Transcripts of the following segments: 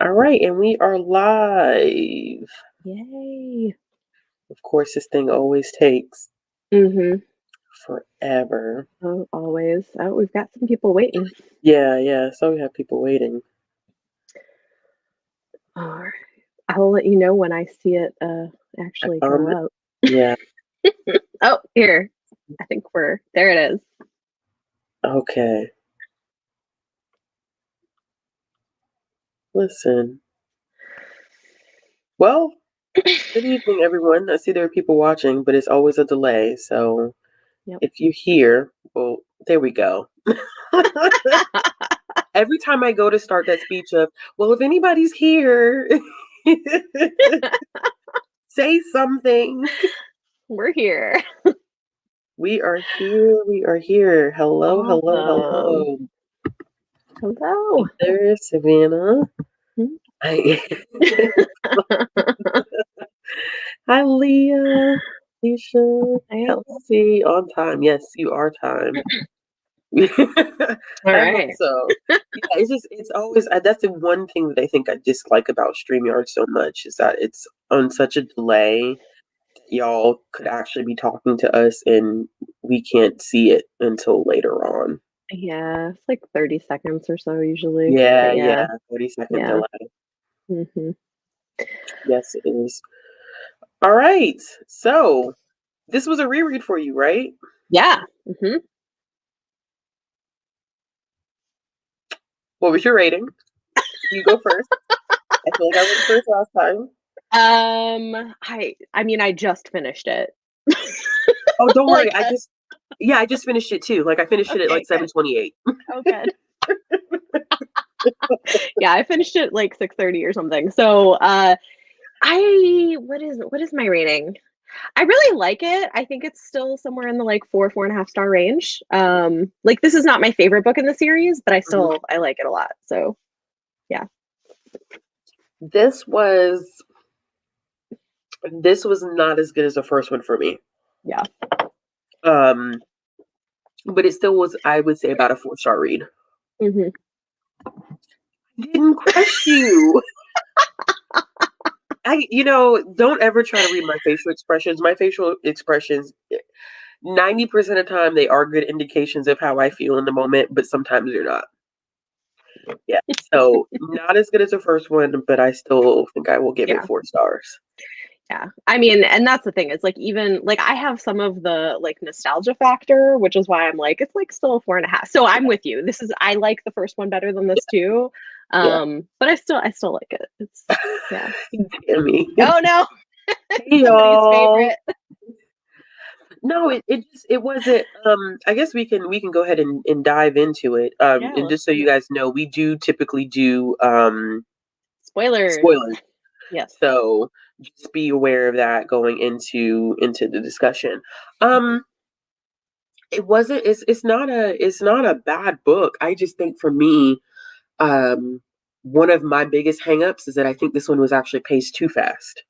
All right, and we are live. Yay. Of course, this thing always takes Mm-hmm. forever. Oh, always. Oh, we've got some people waiting. Yeah. So we have people waiting. All right. I'll let you know when I see it I actually found it. go up. Yeah. Oh, here. I think there it is. Okay. Listen. Well, good evening, everyone. I see there are people watching, but it's always a delay. So Yep. if you hear, well, there we go. Every time I go to start that speech of, well, if anybody's here, say something. We're here. We are here. We are here. Hello, hello, Awesome. hello. Hello. There, Savannah. Hmm? Hi, hi, Leah, Alicia, Hey. Kelsey. On time. Yes, you are time. All I hope right. so. Yeah, it's always, that's the one thing that I think I dislike about StreamYard so much is that it's on such a delay. Y'all could actually be talking to us and we can't see it until later on. Yeah, it's like 30 seconds or so usually. Yeah, But yeah. 30-second Yeah. delay. Mm-hmm. Yes, it is. All right. So this was a reread for you, right? Yeah. Mm-hmm. What was your rating? You go first. I feel like I went first last time. I mean, I just finished it. Oh, don't Like, worry. I just finished it too. Like I finished it at like okay, good. 7:28. Oh, good. Yeah, I finished it like 6:30 or something. So, I what is my rating? I really like it. I think it's still somewhere in the like 4.5 star range. Like this is not my favorite book in the series, but Mhm. I like it a lot. So, yeah. This was not as good as the first one for me. Yeah. Um, but it still was, I would say, about a 4-star read. Hmm. Didn't crush you. Don't ever try to read my facial expressions. My facial expressions, 90% of the time, they are good indications of how I feel in the moment, but sometimes they're not. Yeah. So not as good as the first one, but I still think I will give it Yeah. 4 stars. Yeah. I mean, and that's the thing. It's like even like I have some of the like nostalgia factor, which is why I'm like, it's like still a 4.5. So I'm with you. I like the first one better than this too. Yeah. But I still like it. It's yeah. Damn me. Oh no, Hey somebody's y'all. favorite. No, it wasn't. I guess we can go ahead and dive into it. Yeah, And just so you yeah. guys know, we do typically do Spoilers. spoilers. Yes. So just be aware of that going into the discussion. Um, it wasn't. It's not a bad book. I just think for me, um, one of my biggest hangups is that I think this one was actually paced too fast.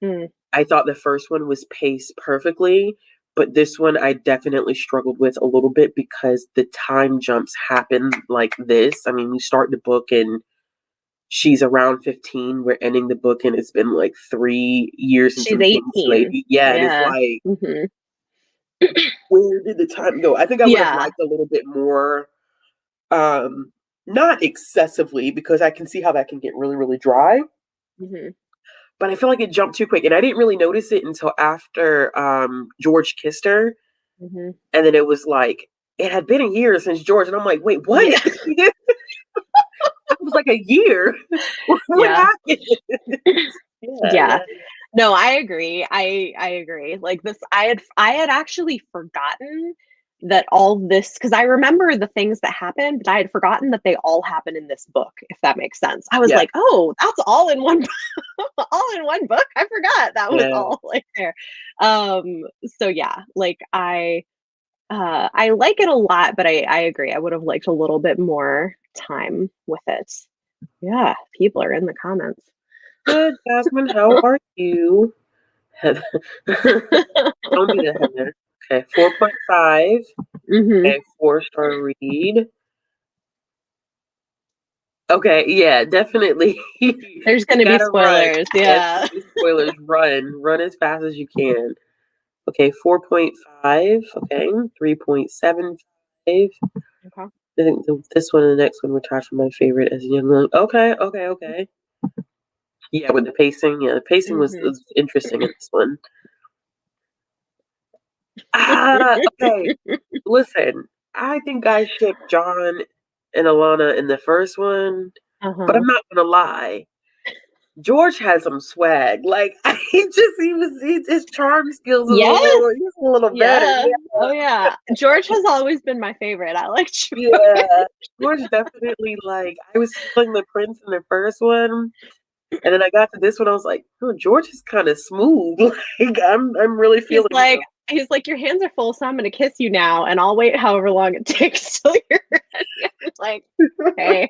Mm, I thought the first one was paced perfectly, but this one I definitely struggled with a little bit because the time jumps happen like this. I mean, we start the book and she's around 15. We're ending the book and it's been like 3 years and she's some change 18. lady. Yeah, and it's Yeah. like, Hmm. where did the time go? I think I would have Yeah. liked a little bit more, um, not excessively, because I can see how that can get really, really dry. Hmm. But I feel like it jumped too quick, and I didn't really notice it until after George kissed her, Hmm. and then it was like it had been a year since George, and I'm like, wait, what? Yeah. It was like a year. What Yeah. happened? Yeah, Yeah. yeah. No, I agree. I agree. Like this, I had actually forgotten that all this because I remember the things that happened, but I had forgotten that they all happen in this book, if that makes sense. I was Yeah, like, oh, that's all in one all in one book. I forgot that was yeah. all like there. So yeah, like I like it a lot, but I agree. I would have liked a little bit more time with it. Yeah, people are in the comments. Good, Jasmine. How are you? Don't do that, Heather. Okay, 4.5. Hmm. Okay, 4-star read. Okay, yeah, definitely. There's You gonna be gotta run. spoilers. Yes, Yeah. spoilers. Run as fast as you can. Okay, 4.5. Okay, 3.75. Okay. I think this one and the next one were tied for my favorite as a young one. Okay, okay, okay. Yeah, with the pacing. Yeah, the pacing Hmm. was interesting in this one. Okay. Listen, I think I shipped John and Alana in the first one, but Uh-huh. I'm not gonna lie. George had some swag. Like his charm skills was Yes. he's a little better. Yeah. Oh yeah. George has always been my favorite. I like George. Yeah. George definitely like I was feeling the prince in the first one. And then I got to this one, I was like, oh, George is kind of smooth. Like I'm really He's feeling like him. he's like, your hands are full, so I'm gonna kiss you now, and I'll wait however long it takes till you're ready. I'm like, okay.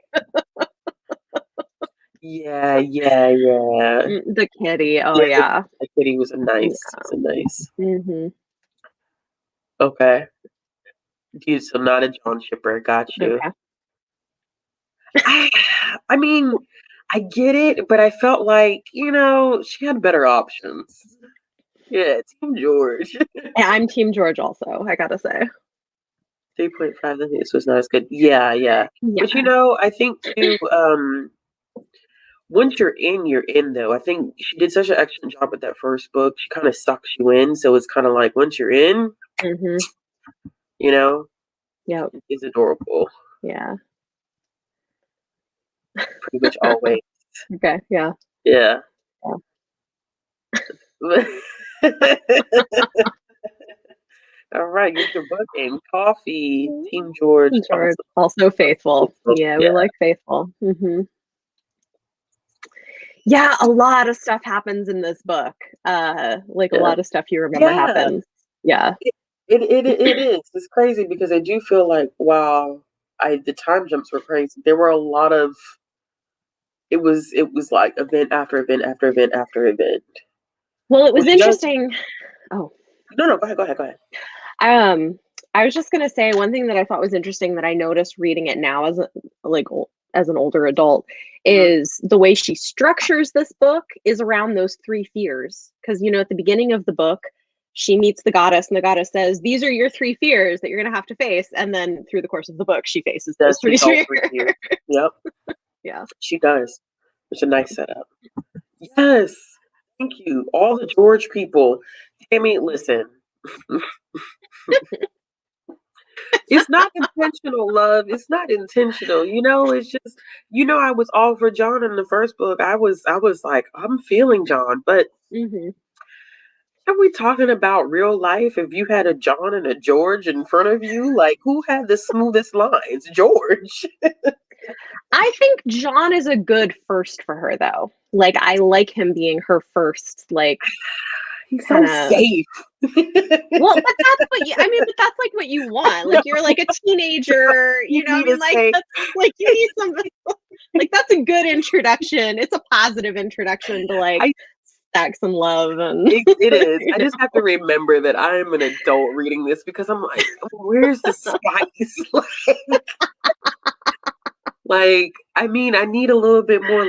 Yeah, yeah, yeah. The kitty. Oh Yeah, yeah. the kitty was a Yeah. nice. It's a nice. Hmm. Okay. Dude, so not a John shipper. Got you. Okay. I, I mean, I get it, but I felt like, she had better options. Yeah, Team George. And I'm Team George also, I gotta say. 3.5, I think this was not as good. Yeah, yeah. But Yeah. I think too, once you're in though. I think she did such an excellent job with that first book. She kind of sucks you in. So it's kind of like once you're in, Hmm. you know, Yep. it's adorable. Yeah. Pretty much always. Okay. Yeah. Yeah. Yeah. All right, get your book and coffee. Team George George also. also faithful. Yeah, we Yeah. like faithful. Hmm. Yeah, a lot of stuff happens in this book. Like a Yeah. lot of stuff you remember Yeah. happens. Yeah. It is. It's crazy because I do feel like wow, the time jumps were crazy. There were a lot of it was like event after event after event after event. Well, it was Which does interesting. Oh, no, go ahead. um, I was just gonna say one thing that I thought was interesting that I noticed reading it now as an older adult Mhm. is the way she structures this book is around those three fears. Because at the beginning of the book, she meets the goddess, and the goddess says, "These are your three fears that you're gonna have to face." And then through the course of the book, she faces those Does three face all fears. 3 years. Yep, Yeah. she does. It's a nice setup. Yes. Thank you. All the George people. Tammy, listen. It's not intentional, love. It's not intentional. It's just I was all for John in the first book. I was like, I'm feeling John, but Hmm. are we talking about real life? If you had a John and a George in front of you, like who had the smoothest lines? George. I think John is a good first for her, though. Like, I like him being her first, like, He's kind so of. safe. Well, but that's what I mean, but that's like what you want. Like, you're like a teenager, You I need mean? a Like, safe. that's like you need something. Like, that's a good introduction. It's a positive introduction to like I sex and love and. it is. I just have to remember that I am an adult reading this because I'm like, where's the spice? I mean, I need a little bit more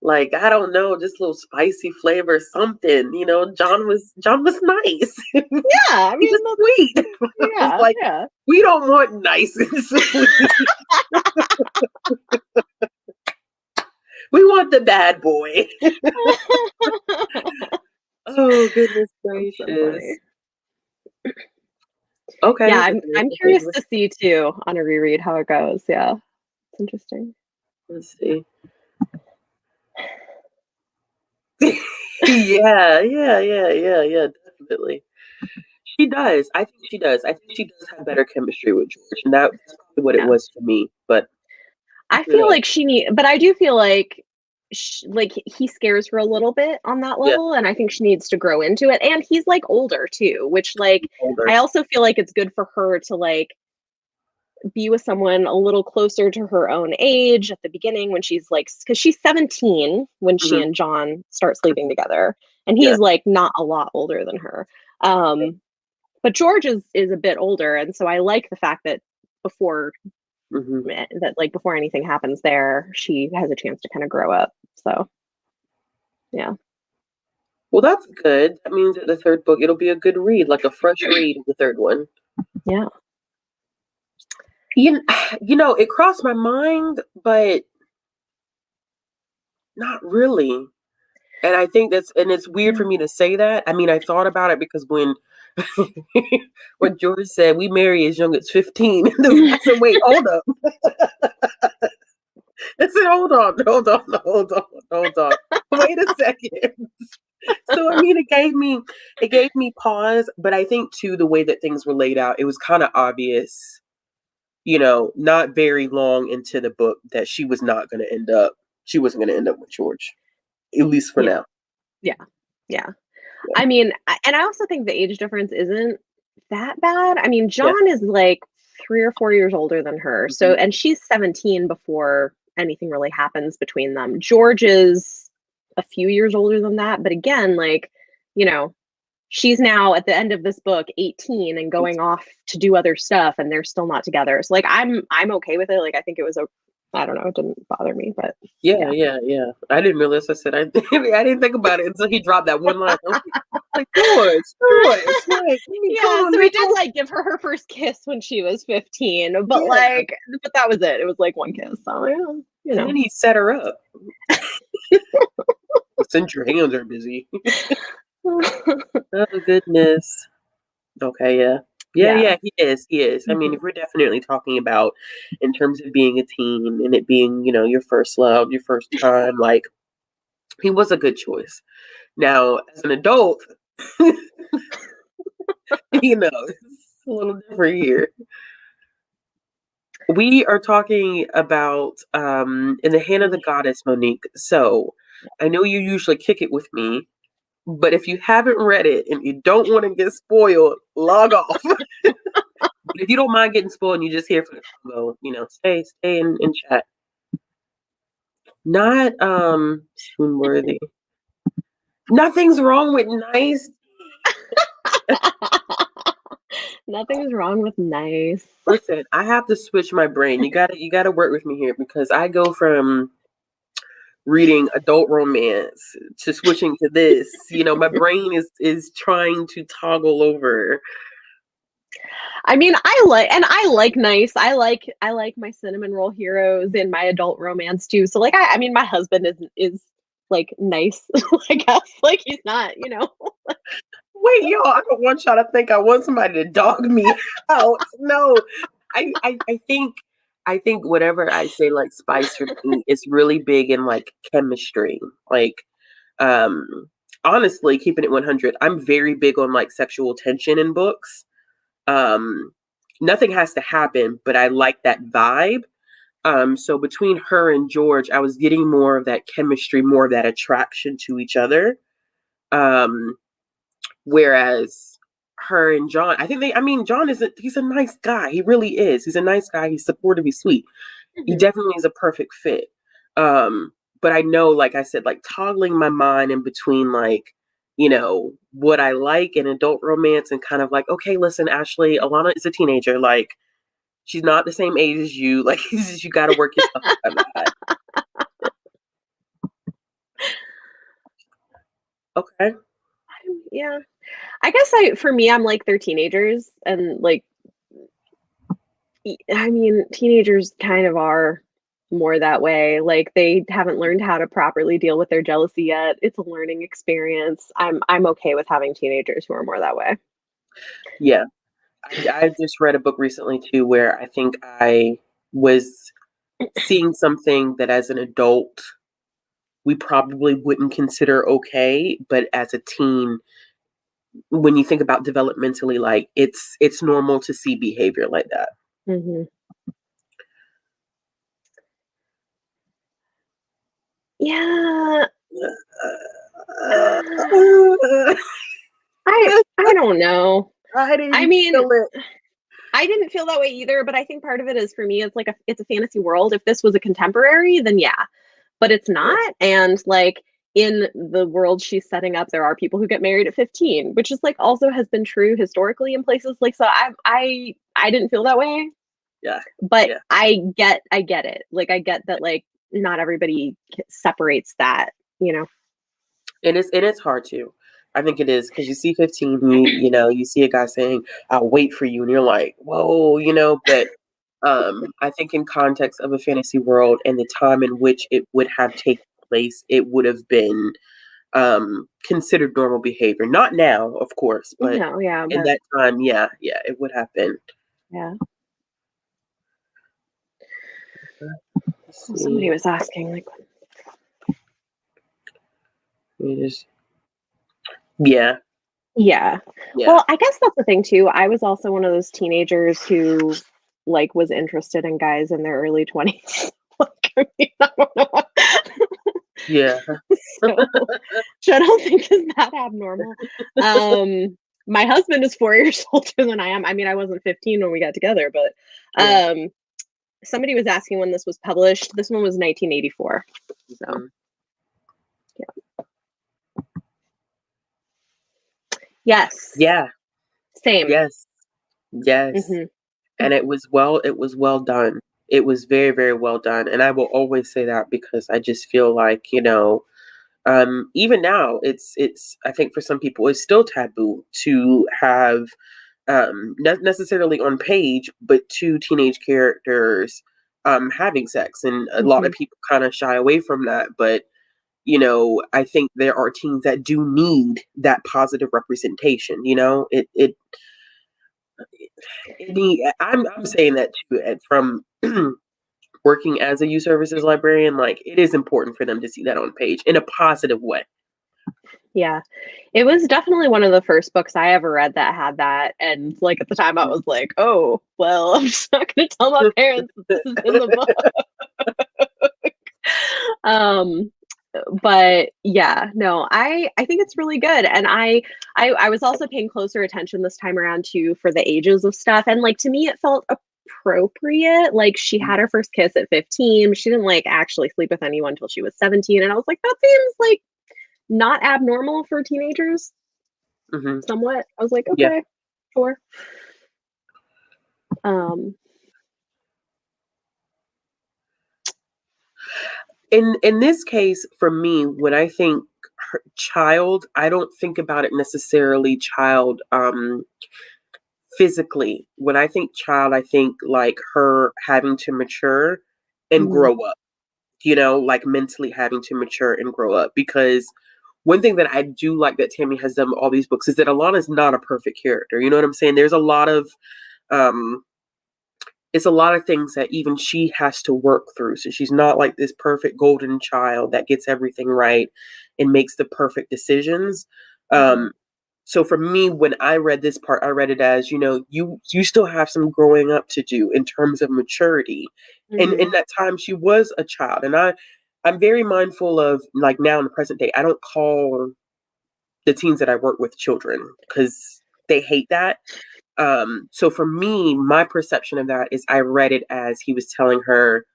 like I don't know, just a little spicy flavor, something. John was nice. Yeah, I He mean, was sweet. I was yeah, like, yeah. we don't want nice and sweet. We want the bad boy. Oh goodness That's so gracious. funny. Yeah, Okay, I'm okay. curious to see too on a reread how it goes. Yeah, it's interesting. Let's see. Yeah, definitely. She does. I think she does. I think she does have better chemistry with George, and that's probably what it Yeah. was for me. But I you feel know, like but I do feel like like he scares her a little bit on that yeah, level, and I think she needs to grow into it. And he's like older too, which like older. I also feel like it's good for her to like be with someone a little closer to her own age at the beginning when she's like, because she's 17 when she Hmm. and John start sleeping together, and Yeah, he's like not a lot older than her. Um, but George is a bit older, and so I like the fact that before Hmm. that like before anything happens there, she has a chance to kind of grow up. So yeah. Well, that's good. That means that the third book, it'll be a good read, like a fresh read of the third one. Yeah. You, you know, it crossed my mind, but not really. And I think and it's weird Yeah. for me to say that. I mean, I thought about it because when when George said we marry as young as 15, I said, wait, hold up. I said, hold on. Wait a second. So I mean, it gave me pause, but I think too the way that things were laid out, it was kind of obvious, you know, not very long into the book that she wasn't going to end up with George, at least for Yeah. now. Yeah. Yeah. Yeah. I mean, and I also think the age difference isn't that bad. I mean, Yeah. John is like 3 or 4 years older than her. So, Mhm. and she's 17 before anything really happens between them. George is a few years older than that. But again, like, you know, she's now at the end of this book 18 and going off to do other stuff and they're still not together. So like I'm okay with it. Like I think it was I don't know, it didn't bother me, but Yeah, yeah. yeah, yeah. I didn't realize I said I I didn't think about it until he dropped that one line. I was like George, like, come Yeah, on so he did now. like give her her first kiss when she was 15, but Yeah. like but that was it. It was like one kiss. So yeah, you And know. then he set her up. Since your hands are busy. Oh goodness. Okay, yeah. Yeah, Yeah. yeah, he is. He is. I mean, Mhm. if we're definitely talking about in terms of being a teen and it being, you know, your first love, your first time, like he was a good choice. Now, as an adult, you know, it's a little different here. We are talking about In the Hand of the Goddess, Monique. So I know you usually kick it with me, but if you haven't read it and you don't want to get spoiled, log off. But if you don't mind getting spoiled and you're just here for the combo, you know, stay in chat. Not swoon worthy. Nothing's wrong with nice. Nothing's wrong with nice. Listen, I have to switch my brain. You gotta work with me here because I go from reading adult romance to switching to this. You know, my brain is trying to toggle over. I mean, I like nice. I like my cinnamon roll heroes in my adult romance too. So like I mean my husband is like nice, I guess. Like he's not, you know. Wait, yo, I don't want y'all to think I want somebody to dog me out. No, I think whatever I say like spice for me is really big in like chemistry. Like, um, honestly, keeping it 100, I'm very big on like sexual tension in books. Um, Nothing has to happen, but I like that vibe. So between her and George, I was getting more of that chemistry, more of that attraction to each other. Um, Whereas her and John, I mean, John he's a nice guy. He really is. He's a nice guy. He's supportive. He's sweet. He Mhm. definitely is a perfect fit. But I know, like I said, like toggling my mind in between, like, you know, what I like in adult romance and kind of like, okay, listen, Ashley, Alana is a teenager. Like, she's not the same age as you. Like, you got to work yourself out of that. Okay. Yeah. I guess for me I'm like they're teenagers and like I mean teenagers kind of are more that way. Like they haven't learned how to properly deal with their jealousy yet. It's a learning experience. I'm okay with having teenagers who are more that way. Yeah. I just read a book recently too where I think I was seeing something that as an adult we probably wouldn't consider okay, but as a teen, when you think about developmentally, like it's normal to see behavior like that. Mhm. Yeah. I don't know. I I didn't mean, feel it. I didn't feel that way either, but I think part of it is for me it's a fantasy world. If this was a contemporary, then yeah. But it's Yeah, not, and like in the world she's setting up there are people who get married at 15, which is like also has been true historically in places like so I didn't feel that way. Yeah. But Yeah. I get it. Like, I get that, like, not everybody separates that, you know? And it's hard to. I think it is because you see 15, you see a guy saying, "I'll wait for you," and you're like, "Whoa," but I think in context of a fantasy world and the time in which it would have taken place, it would have been considered normal behavior. Not now, of course, but No, yeah, in but that time, yeah, yeah, it would have been. yeah. Let's Well, somebody see. was asking, like, Let me just, yeah, yeah. yeah, Well, I guess that's the thing too. I was also one of those teenagers who, like, was interested in guys in their early 20s. Like, I mean, I don't know. yeah. So, which I don't think is that abnormal. My husband is 4 years older than I am. I mean, I wasn't 15 when we got together, but Yeah. somebody was asking when this was published. This one was 1984. So, Mhm. yeah. Yes. Yeah. Same. Yes. Yes. Hmm. And it was well done. It was very, very well done. And I will always say that because I just feel like, even now it's I think for some people it's still taboo to have not necessarily on page, but two teenage characters having sex. And a lot of Hmm. people kind of shy away from that. But I think there are teens that do need that positive representation. I'm saying that too from working as a youth services librarian. Like, it is important for them to see that on page in a positive way. Yeah. It was definitely one of the first books I ever read that had that, and, like, at the time, I was like, "Oh, well, I'm just not gonna tell my parents that this is in the book." Um, but yeah, no, I think it's really good, and I was also paying closer attention this time around too for the ages of stuff, and, like, to me, it felt appropriate. Like, she had her first kiss at 15, she didn't, like, actually sleep with anyone till she was 17, and I was like, "That seems, like, not abnormal for teenagers." Hmm. Somewhat. I was like, Yeah. "Okay, sure." Um, In this case, for me, when I think child, I don't think about it necessarily child physically. When I think child, I think like her having to mature and mhm, grow up. Like mentally having to mature and grow up. Because one thing that I do like that Tammy has done with all these books is that Alana's not a perfect character. You know what I'm saying? There's a lot of um it's a lot of things that even she has to work through. So she's not like this perfect golden child that gets everything right and makes the perfect decisions. mhm, Um, so for me, when I read this part, I read it as, you still have some growing up to do in terms of maturity. And mhm, in that time, she was a child, and I'm very mindful of, like, now in the present day. I don't call the teens that I work with children because they hate that. So for me, my perception of that is I read it as he was telling her,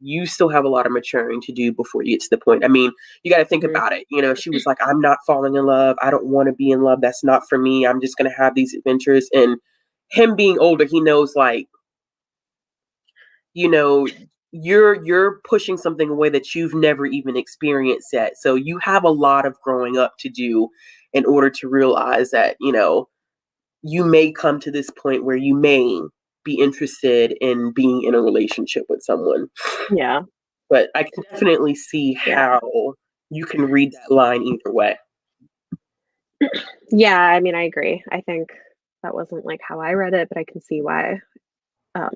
you still have a lot of maturing to do before you get to the point. I mean, you got to think mhm. about it. She was like, I'm not falling in love. I don't want to be in love. That's not for me. I'm just going to have these adventures. And him being older, he knows, like, you know, you're pushing something away that you've never even experienced yet. So you have a lot of growing up to do in order to realize that, you may come to this point where you may be interested in being in a relationship with someone. Yeah, But I can definitely see yeah. how you can read that line either way. Yeah, I mean, I agree. I think that wasn't, like, how I read it, but I can see why.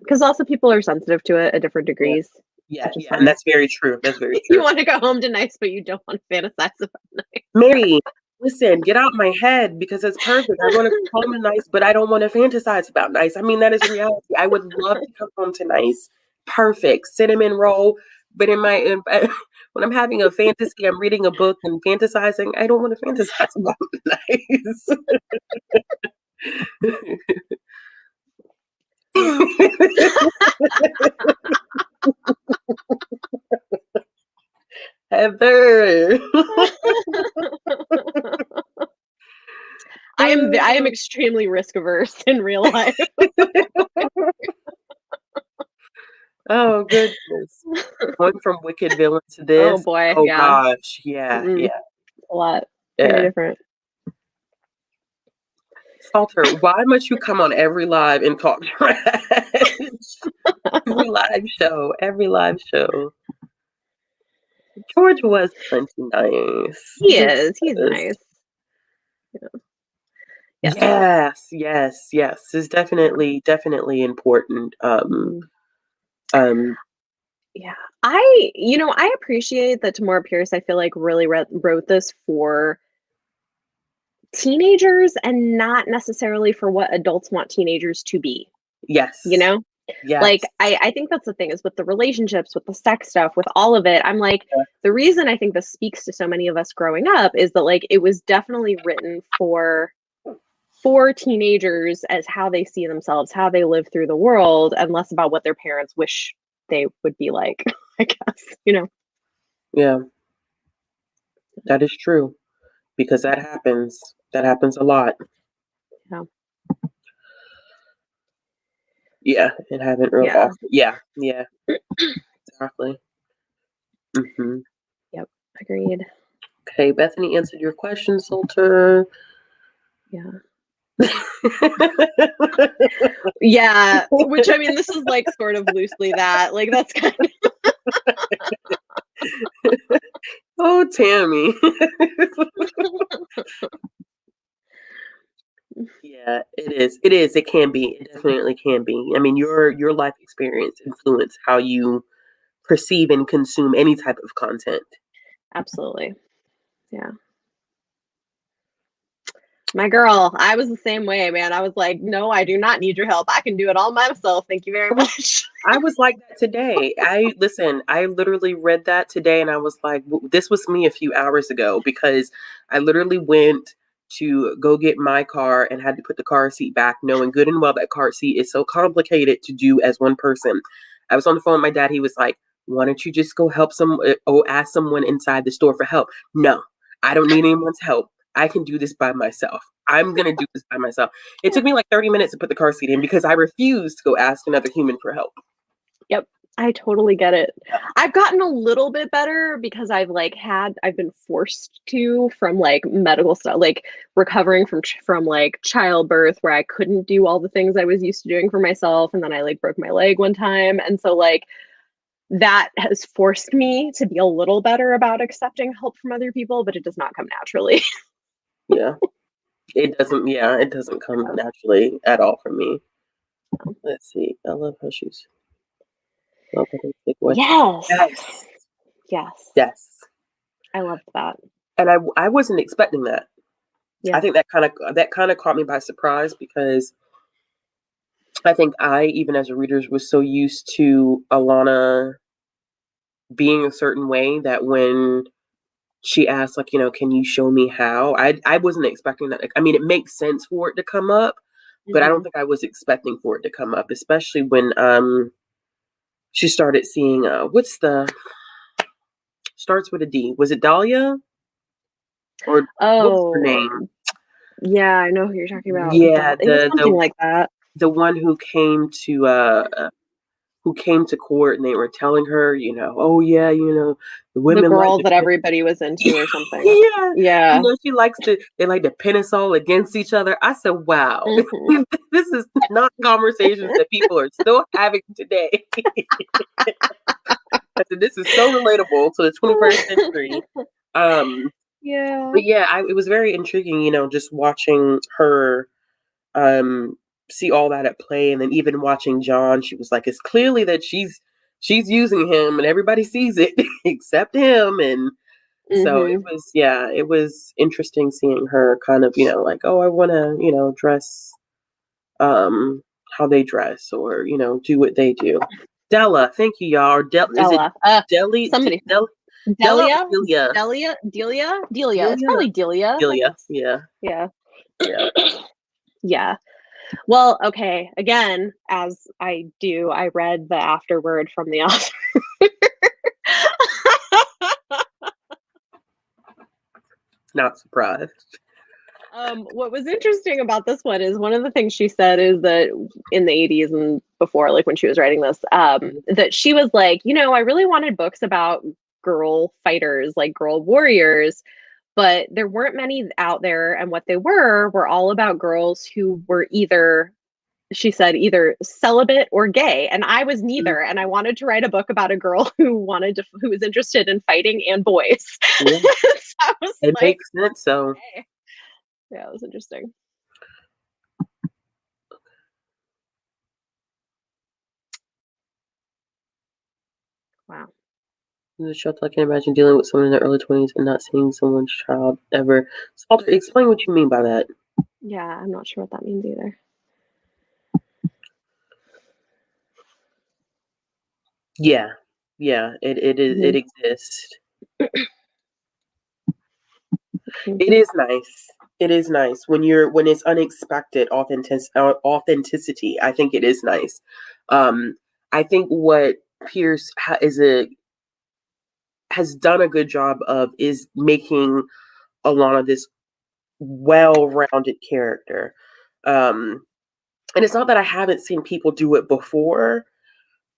Because also people are sensitive to it at different Yeah. degrees, Yeah, which is yeah, and fine. that's very true. That's very You true. wanna go home to nice, but you don't wanna fantasize about nice. Mary, listen, get out my head because it's perfect. I want to come home to nice, but I don't want to fantasize about nice. I mean, that is reality. I would love to come home to nice. Perfect. Cinnamon roll. But when I'm having a fantasy, I'm reading a book and fantasizing. I don't want to fantasize about nice. Heather. I am extremely risk averse in real life. Oh goodness. Going from wicked villain to Oh this. boy, Oh yeah. gosh. Yeah. Mm, Yeah. a lot. Very Yeah. different. Salter, why must you come on every live and talk trash? Every live show. Every live show. George was plenty nice. He is. He's Was. nice. Yes. Yes. It's definitely important. Um, Yeah. I appreciate that Tamora Pierce, I feel like, really wrote this for teenagers and not necessarily for what adults want teenagers to be, you yes. know? Yes. Like, I think that's the thing is with the relationships, with the sex stuff, with all of it, I'm like, Yeah. the reason I think this speaks to so many of us growing up is that, like, it was definitely written for teenagers as how they see themselves, how they live through the world, and less about what their parents wish they would be like, I guess. Yeah. That is true. Because that happens. That happens a lot. Yeah. Yeah. It happened real Yeah. often. Yeah. Exactly. Mm-hmm. Yep. Agreed. Okay, Bethany answered your question, Salter. Yeah. Yeah. Which, I mean, this is like sort of loosely that. Like, that's kind of. Oh, Tammy. Yeah, it is. It is. It can be. It definitely can be. I mean, your life experience influence how you perceive and consume any type of content. Absolutely. Yeah. My girl, I was the same way, man. I was like, no, I do not need your help. I can do it all myself. Thank you very much. I was like that today. I literally read that today and I was like, this was me a few hours ago because I literally went to go get my car and had to put the car seat back, knowing good and well that car seat is so complicated to do as one person. I was on the phone with my dad. He was like, why don't you just go help or ask someone inside the store for help? No, I don't need anyone's help. I can do this by myself. I'm going to do this by myself. It took me like 30 minutes to put the car seat in because I refused to go ask another human for help. Yep. I totally get it. I've gotten a little bit better because I've been forced to from like medical stuff, like recovering from like childbirth where I couldn't do all the things I was used to doing for myself. And then I like broke my leg one time. And so like that has forced me to be a little better about accepting help from other people, but it does not come naturally. Yeah. It doesn't come naturally at all for me. Let's see. I love how she's Yes. Yes. Yes. Yes. I loved that. And I wasn't expecting that. Yeah. I think that kind of caught me by surprise because I think I, even as a reader, was so used to Alana being a certain way that when she asked, like, can you show me how? I wasn't expecting that. Like, I mean, it makes sense for it to come up, but I don't think I was expecting for it to come up, especially when she started seeing starts with a D. Was it Dahlia? Or what was her Oh, name? yeah, I know who you're talking about. Yeah, It was something like that. the one who came to court and they were telling her, oh yeah, the The women like girl to that everybody was into or something. yeah, Yeah. they like to pin us all against each other. I said, wow, Mhm. this is not conversations that people are still having today. I said, this is so relatable to the 21st century. Yeah. But yeah, it was very intriguing, just watching her see all that at play, and then even watching John, she was like, it's clearly that she's using him, and everybody sees it except him, and so Mhm. it was interesting seeing her kind of, like, oh, I want to, dress how they dress or, do what they do. Della, thank you, y'all. Or is it Della. Deli? Somebody. Della or Delia? Delia? Delia? Delia? Delia. It's Delia. probably Delia, I Delia. guess. Yeah. Yeah. Yeah. Yeah. Well, okay. Again, as I do, I read the afterword from the author. Not surprised. What was interesting about this one is one of the things she said is that in the 80s and before, like when she was writing this, that she was like, I really wanted books about girl fighters, like girl warriors, but there weren't many out there. And what they were all about girls who were either, she said, either celibate or gay. And I was neither. And I wanted to write a book about a girl who was interested in fighting and boys. Yeah, So I was it like, makes sense. So okay. Yeah, it was interesting. Wow. the show, I can imagine dealing with someone in their early 20s and not seeing someone's child ever. Salter, explain what you mean by that. Yeah, I'm not sure what that means either. Yeah, yeah, it is. It exists. It is nice. It is nice when it's unexpected authenticity. I think it is nice. I think what Pierce has done a good job of is making Alana this well-rounded character. And it's not that I haven't seen people do it before,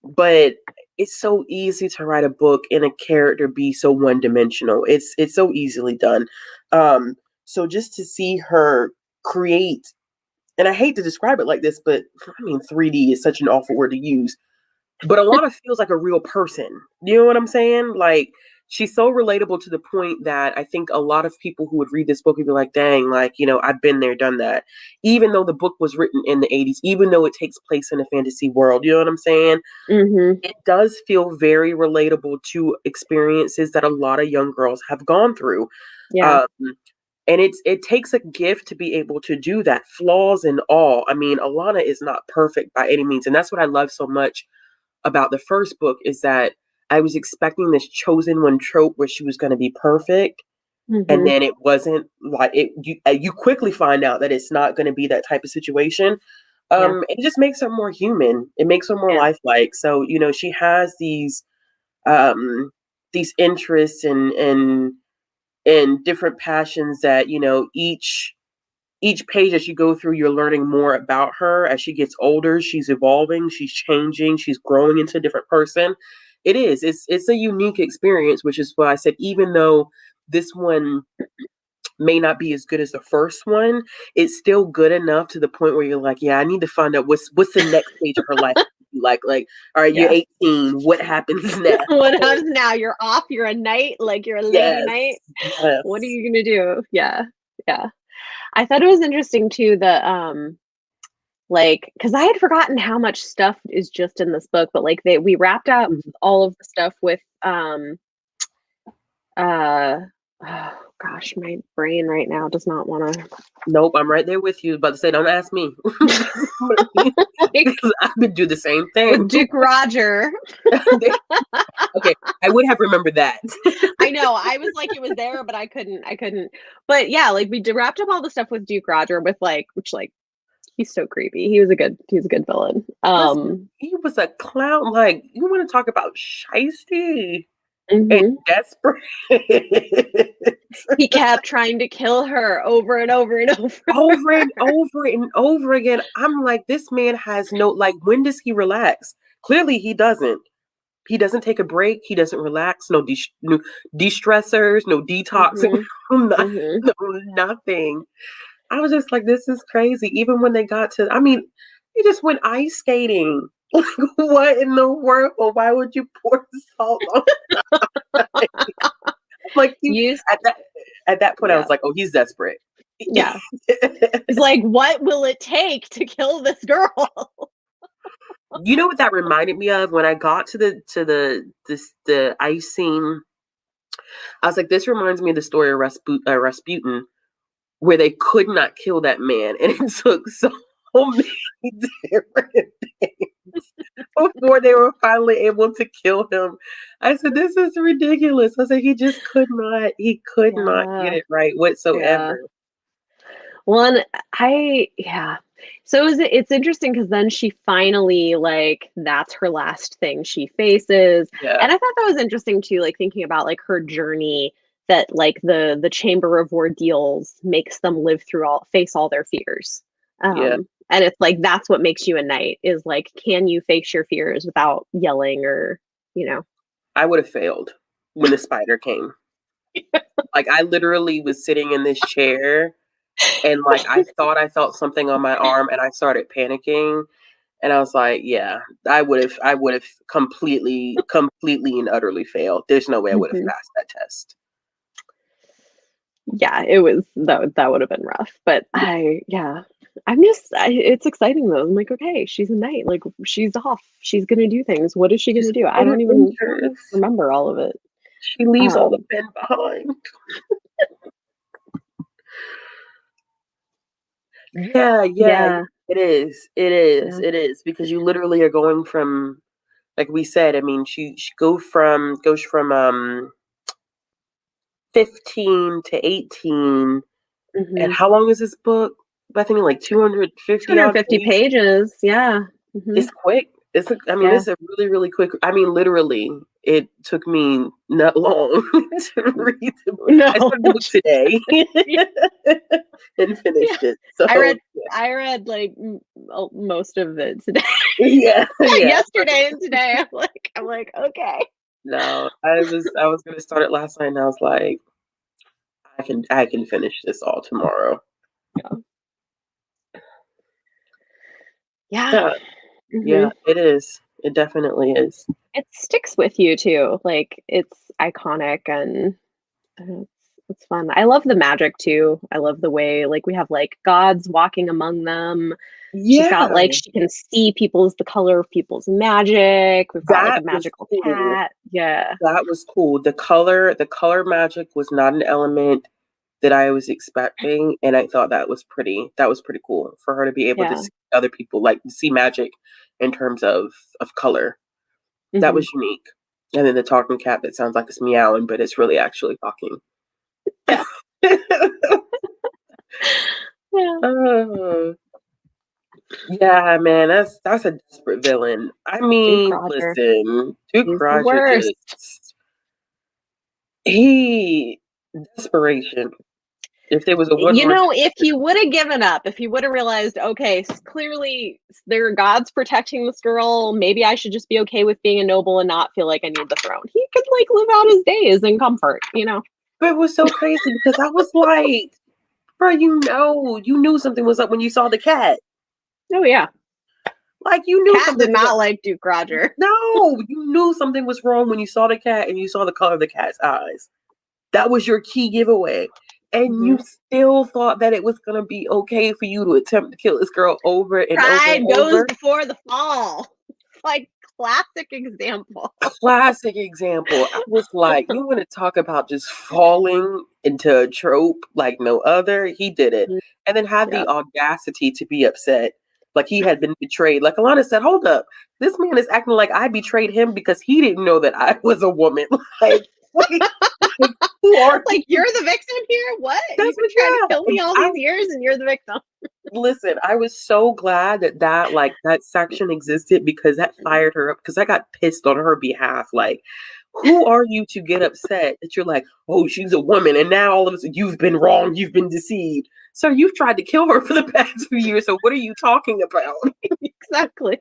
but it's so easy to write a book and a character be so one-dimensional. It's so easily done. So just to see her create, and I hate to describe it like this, but I mean 3D is such an awful word to use. But Alana feels like a real person. You know what I'm saying? Like she's so relatable to the point that I think a lot of people who would read this book would be like, dang, like, I've been there, done that. Even though the book was written in the 80s, even though it takes place in a fantasy world, you know what I'm saying? Mm-hmm. It does feel very relatable to experiences that a lot of young girls have gone through. Yeah. Um, and it takes a gift to be able to do that, flaws and all. I mean, Alana is not perfect by any means. And that's what I love so much about the first book is that I was expecting this chosen one trope where she was going to be perfect. And Mm-hmm. then it wasn't like it. You quickly find out that it's not going to be that type of situation. Yeah. It just makes her more human. It makes her more Yeah. lifelike. So she has um, these interests and different passions that each page as you go through, you're learning more about her. As she gets older, she's evolving, she's changing, she's growing into a different person. It's a unique experience, which is why I said even though this one may not be as good as the first one, it's still good enough to the point where you're like, yeah, I need to find out what's the next stage of her life. Like, all right, you're Yeah. 18. What happens now? What happens now? You're off. You're a knight. Like you're a lady knight. Yes. What are you gonna do? Yeah. Yeah. I thought it was interesting too that like because I had forgotten how much stuff is just in this book, but like we wrapped up Mhm. all of the stuff with uh oh gosh, my brain right now does not want to Nope, I'm right there with you. About to say, don't ask me. like Because I could do the same with thing. Duke Roger. Okay, I would have remembered that. I know. I was like, it was there, but I couldn't. But yeah, like we wrapped up all the stuff with Duke Roger with which he's so creepy. He was a good villain. Listen, he was a clown. Like, you want to talk about shiesty and Mhm. desperate? He kept trying to kill her over and over and over. Over and over and over again. I'm like, this man has no, like, when does he relax? Clearly, he doesn't. He doesn't take a break. He doesn't relax. No de-stressors, no detoxing, Mhm. Mhm. no nothing. I was just like, this is crazy. Even when they got to, I mean, he just went ice skating. Like, what in the world? Well, why would you pour salt on? Like you Used at that point, I yeah. was like, oh, he's desperate. Yeah. He's like, what will it take to kill this girl? You know what that reminded me of when I got to the ice scene. I was like, this reminds me of the story of Rasputin, where they could not kill that man, and it took so many different things before they were finally able to kill him. I said, this is ridiculous. I said, he could not get Yeah. it right Yeah. whatsoever. Well, and yeah. So it's interesting because then she finally like that's her last thing she faces, Yeah, and I thought that was interesting too. Like thinking about like her journey that like the chamber of ordeals makes them live through face all their fears. yeah. And it's like, that's what makes you a knight, is like, can you face your fears without yelling or, you know? I would have failed when the spider came. Like, I literally was sitting in this chair and like I thought I felt something on my arm and I started panicking. And I was like, yeah, I would have completely and utterly failed. There's no way I would have Mhm. passed that test. Yeah, it was that would have been rough. But it's exciting though. I'm like, okay, she's a knight. Like, she's off. She's gonna do things. What is she She's gonna do? I on don't even adventures. remember all of it. She leaves all the Um, men behind. Yeah, yeah, yeah, it is. It is. yeah. It is because you literally are going from, like we said. I mean, she goes from 15 to 18. And Hmm. how long is this book? Bethany, like 250 odd 250 pages. pages. Yeah. Hmm. It's quick. Yeah. It's a really, really quick. I mean, literally, it took me not long to read the book. I No. started the book today and Yeah. finished it. I So read I read like most of it today. yeah, yeah. Yesterday and today. I'm like, okay. No, I was gonna start it last night, and I was like, I can finish this all tomorrow. Yeah. Yeah. Yeah, Hmm. yeah, it is. It definitely is. It sticks with you too. Like, it's iconic, and it's fun. I love the magic too. I love the way, like, we have like gods walking among them. She's got Yeah, like, she can see the color of people's magic. We've got like a that was magical cool. cat. Yeah. That was cool. The color magic was not an element that I was expecting, and I thought that was pretty cool for her to be able to Yeah. see other people, like, see magic in terms of color. That Hmm. was unique. And then the talking cat that sounds like it's meowing, but it's really actually talking. Yeah. Yeah. Oh, yeah, man, that's a desperate villain. I Duke mean, Roger. listen, Duke He's the Roger worst. just he desperation. If there was a word You for it, know, if he would have given up, if he would have realized, okay, clearly there are gods protecting this girl, maybe I should just be okay with being a noble and not feel like I need the throne. He could like live out his days in comfort, you know? but it was so crazy because I was like, bro, you knew something was up when you saw the cat. Oh yeah. Like you knew Cat something did was up. not like Duke Roger. No, you knew something was wrong when you saw the cat and you saw the color of the cat's eyes. That was your key giveaway. And Hmm. you still thought that it was gonna be okay for you to attempt to kill this girl over and over and Pride goes over. before the fall. Like, classic example. Classic example. I was like, you want to talk about just falling into a trope like no other? He did it. Mhm. And then had Yeah. the audacity to be upset. Like he had been betrayed. Like Alana said, hold up. This man is acting like I betrayed him because he didn't know that I was a woman. Like, wait, like, who are Like, you? you're the victim here? What? That's You've been what, trying to yeah. kill me all these years and you're the victim. Listen, I was so glad that section existed because that fired her up because I got pissed on her behalf. Like, who are you to get upset that you're like, oh, she's a woman, and now all of a sudden you've been wrong, you've been deceived. So you've tried to kill her for the past few years. So what are you talking about? Exactly.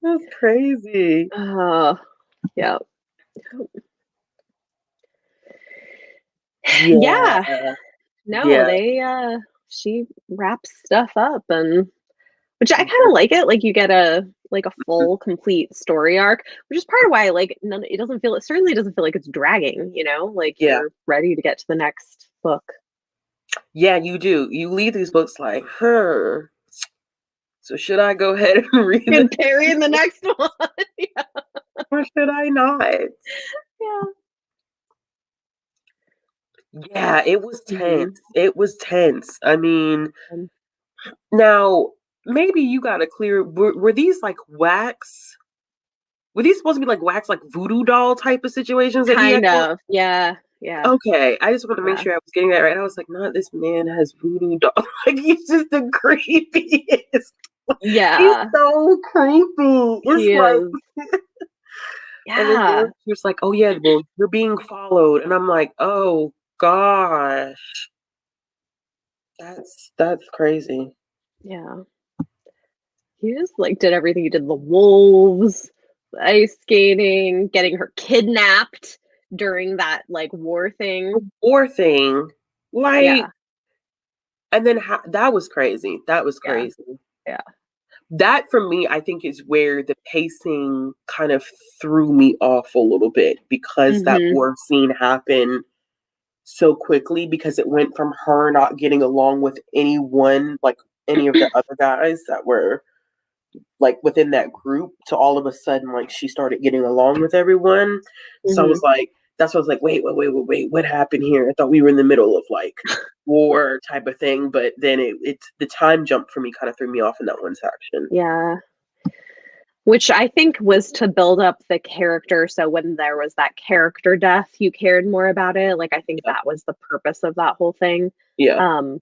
That's crazy. Oh, yeah. Yeah, Yeah. No, yeah. she wraps stuff up, and which I kind Mhm. of like it. Like, you get a full complete story arc, which is part of why, like, it certainly doesn't feel like it's dragging, you know? Like, Yeah, you're ready to get to the next book. yeah. You do. You leave these books like, huh. So should I go ahead and read And this, Perry in the next one. Yeah. or should I not? Yeah. Yeah, it was tense. Hmm. It was tense. I mean, now maybe you got to clear. Were these like wax? Were these supposed to be like wax, like voodoo doll type of situations that he had Kind going? of. Yeah. Yeah. Okay, I just want to make Yeah. sure I was getting that right. I was like, not this man has voodoo doll. Like he's just the creepiest. He's Yeah. so creepy. It's He like, is. and then Yeah. they're just like, oh yeah, well you're being followed, and I'm like, oh gosh, that's crazy. Yeah. He just like did everything. He did the wolves, the ice skating, getting her kidnapped during that like war thing. War thing, like, Yeah. and then that was crazy. That was Yeah. crazy. Yeah. That for me, I think is where the pacing kind of threw me off a little bit because that Mhm. war scene happened so quickly because it went from her not getting along with anyone, like any of the other guys that were like within that group to all of a sudden like she started getting along with everyone. So I was Mhm. like, that's what I was like, wait, what happened here? I thought we were in the middle of like war type of thing, but then it the time jump for me kind of threw me off in that one section. Yeah. Which I think was to build up the character, so when there was that character death, you cared more about it. Like, I think Yeah. that was the purpose of that whole thing. Yeah. Um,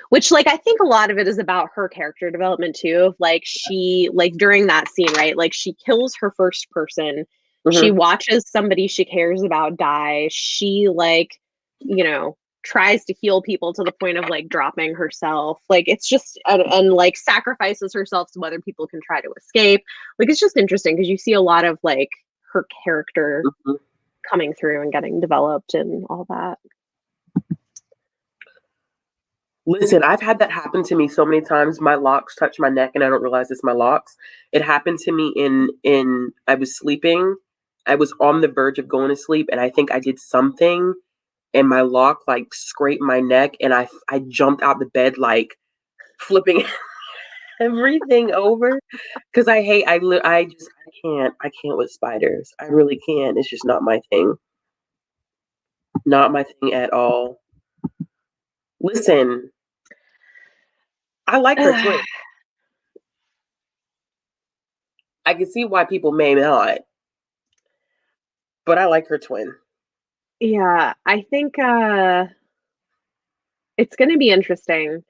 which, like, I think a lot of it is about her character development too. Of like, she, like, during that scene, right? Like, she kills her first person. She Hmm. watches somebody she cares about die. She, like, you know, tries to heal people to the point of like dropping herself. Like, it's just, and like sacrifices herself so other people can try to escape. Like, it's just interesting because you see a lot of like her character Hmm. coming through and getting developed and all that. Listen, I've had that happen to me so many times. My locks touch my neck and I don't realize it's my locks. It happened to me in I was sleeping. I was on the verge of going to sleep and I think I did something and my lock like scraped my neck and I jumped out the bed like flipping everything over because I hate I can't with spiders. I really can't. It's just not my thing. Not my thing at all. Listen, I like her twin. I can see why people may not, but I like her twin. Yeah, I think it's going to be interesting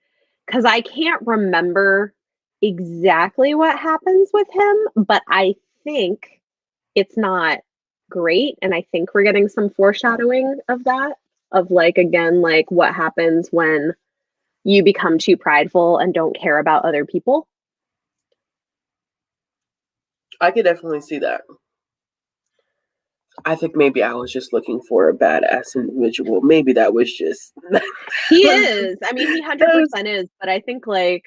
because I can't remember exactly what happens with him, but I think it's not great. And I think we're getting some foreshadowing of that, of like, again, like what happens when you become too prideful and don't care about other people. I could definitely see that. I think maybe I was just looking for a badass individual. Maybe that was just that He was, is. I mean, he that was 100% is. But I think like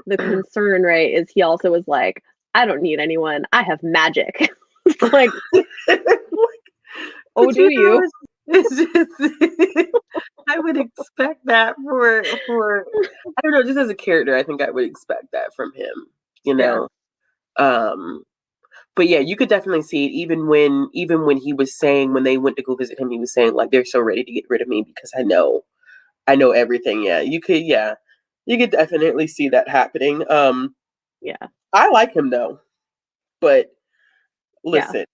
the concern, right, is he also was like, I don't need anyone. I have magic. It's like, oh, but do you? it's just I would expect that for I don't know, just as a character, I think I would expect that from him, you Yeah. know. Um but yeah, you could definitely see it even when he was saying when they went to go visit him, he was saying like they're so ready to get rid of me because I know everything. Yeah. You could definitely see that happening. Yeah. I like him though, but Yeah. listen,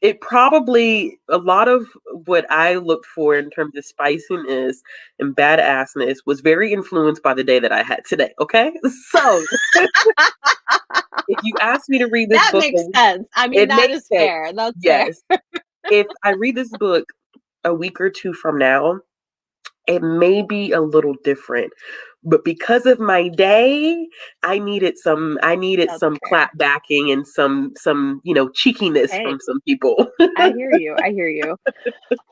it probably a lot of what I looked for in terms of spiciness and badassness was very influenced by the day that I had today. Okay, so if you ask me to read this That book, makes sense. I mean, it that makes is sense. fair. That's fair. Yes, if I read this book a week or two from now, it may be a little different. But because of my day, I needed That's some fair. clap backing and some, cheekiness Hey, from some people. I hear you. I hear you.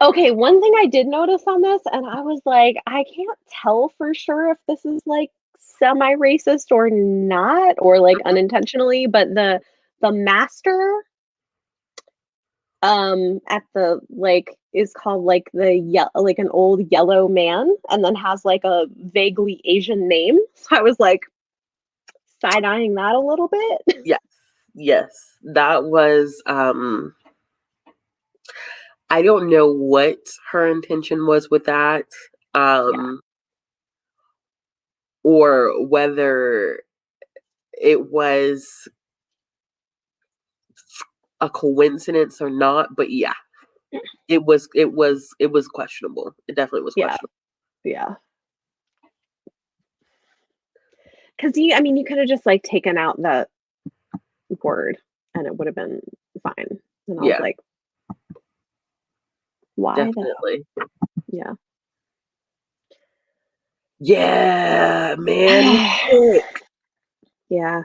Okay, one thing I did notice on this, and I was like, I can't tell for sure if this is like semi-racist or not, or like unintentionally, but the master at the like is called like the like an old yellow man and then has like a vaguely Asian name. So I was like side-eyeing that a little bit. Yes. Yes. That was I don't know what her intention was with that. Yeah. Um or whether it was a coincidence or not, but yeah, it was questionable. It definitely was Yeah. questionable. Yeah. Because you, I mean, you could have just like taken out that word and it would have been fine. And I was Yeah, like, why the hell? definitely. Yeah. Yeah, man, he's sick. Yeah.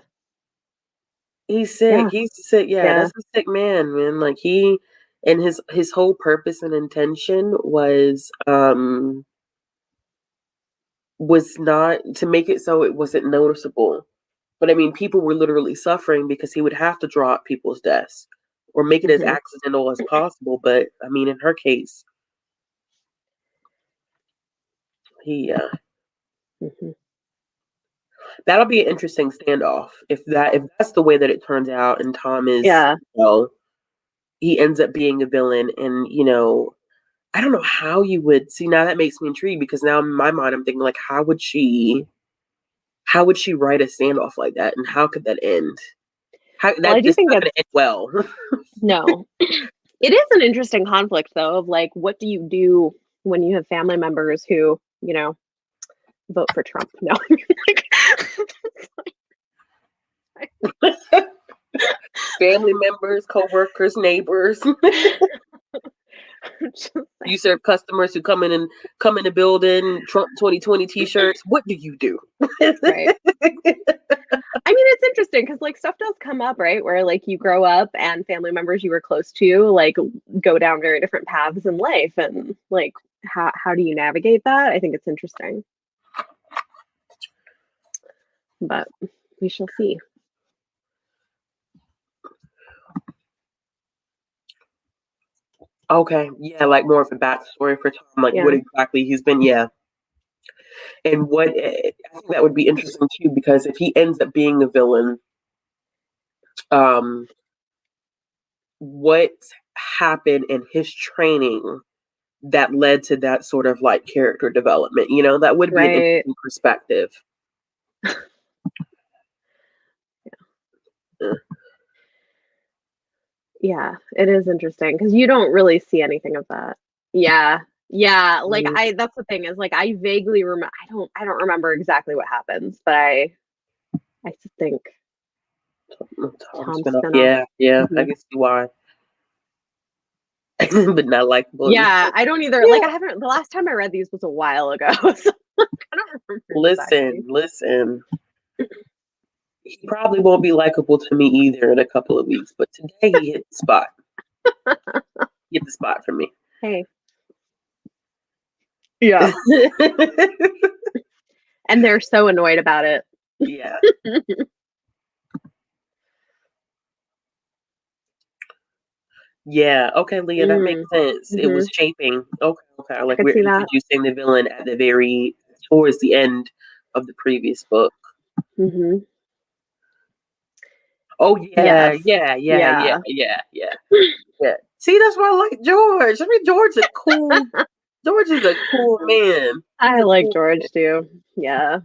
He's sick. Yeah. He's sick. Yeah, Yeah. that's a sick man. Like he and his whole purpose and intention was not to make it so it wasn't noticeable. But I mean, people were literally suffering because he would have to draw up people's deaths or make it as Mhm. accidental as possible. But I mean, in her case, he Mhm. that'll be an interesting standoff if that's the way that it turns out, and Tom is, Yeah. he ends up being a villain, and I don't know how you would see. Now that makes me intrigued because now in my mind I'm thinking like, how would she write a standoff like that, and how could that end? How Well, I that do just think not it's going to end well. no. It is an interesting conflict though of like what do you do when you have family members who, vote for Trump? No. Family members, co-workers, neighbors. You serve customers who come in the building, Trump 2020 t-shirts. What do you do? Right. I mean, it's interesting because like stuff does come up, right? Where like you grow up and family members you were close to like go down very different paths in life, and like how do you navigate that? I think it's interesting, but we shall see. Okay, yeah, like more of a backstory for Tom, like what Yeah. exactly he's been, yeah, and what I think that would be interesting too, because if he ends up being a villain, um, what happened in his training that led to that sort of like character development? That would be an Right. interesting perspective. Yeah. Yeah, it is interesting because you don't really see anything of that. Yeah. Yeah, like Mhm. that's the thing is like I vaguely remember I don't remember exactly what happens, but I just think Tom Tom spinoff, spinoff. yeah, yeah, I Mhm. can see why, but not likable. Yeah, I don't either. Like Yeah, I haven't the last time I read these was a while ago. So like, I don't remember exactly. listen. He probably won't be likable to me either in a couple of weeks, but today he hit the spot. Hit the spot for me. Hey. Yeah. And they're so annoyed about it. Yeah. Yeah. Okay, Leah, that makes Mm. sense. It was Mhm. shaping. Okay, okay. I Like could we're see that. introducing the villain at the towards the end of the previous book. Mhm. Oh yeah, Yes. yeah, yeah, yeah, Yeah. yeah, yeah, yeah. See, that's why I like George. I mean, George is a cool man. He's I a like cool George too. Yeah.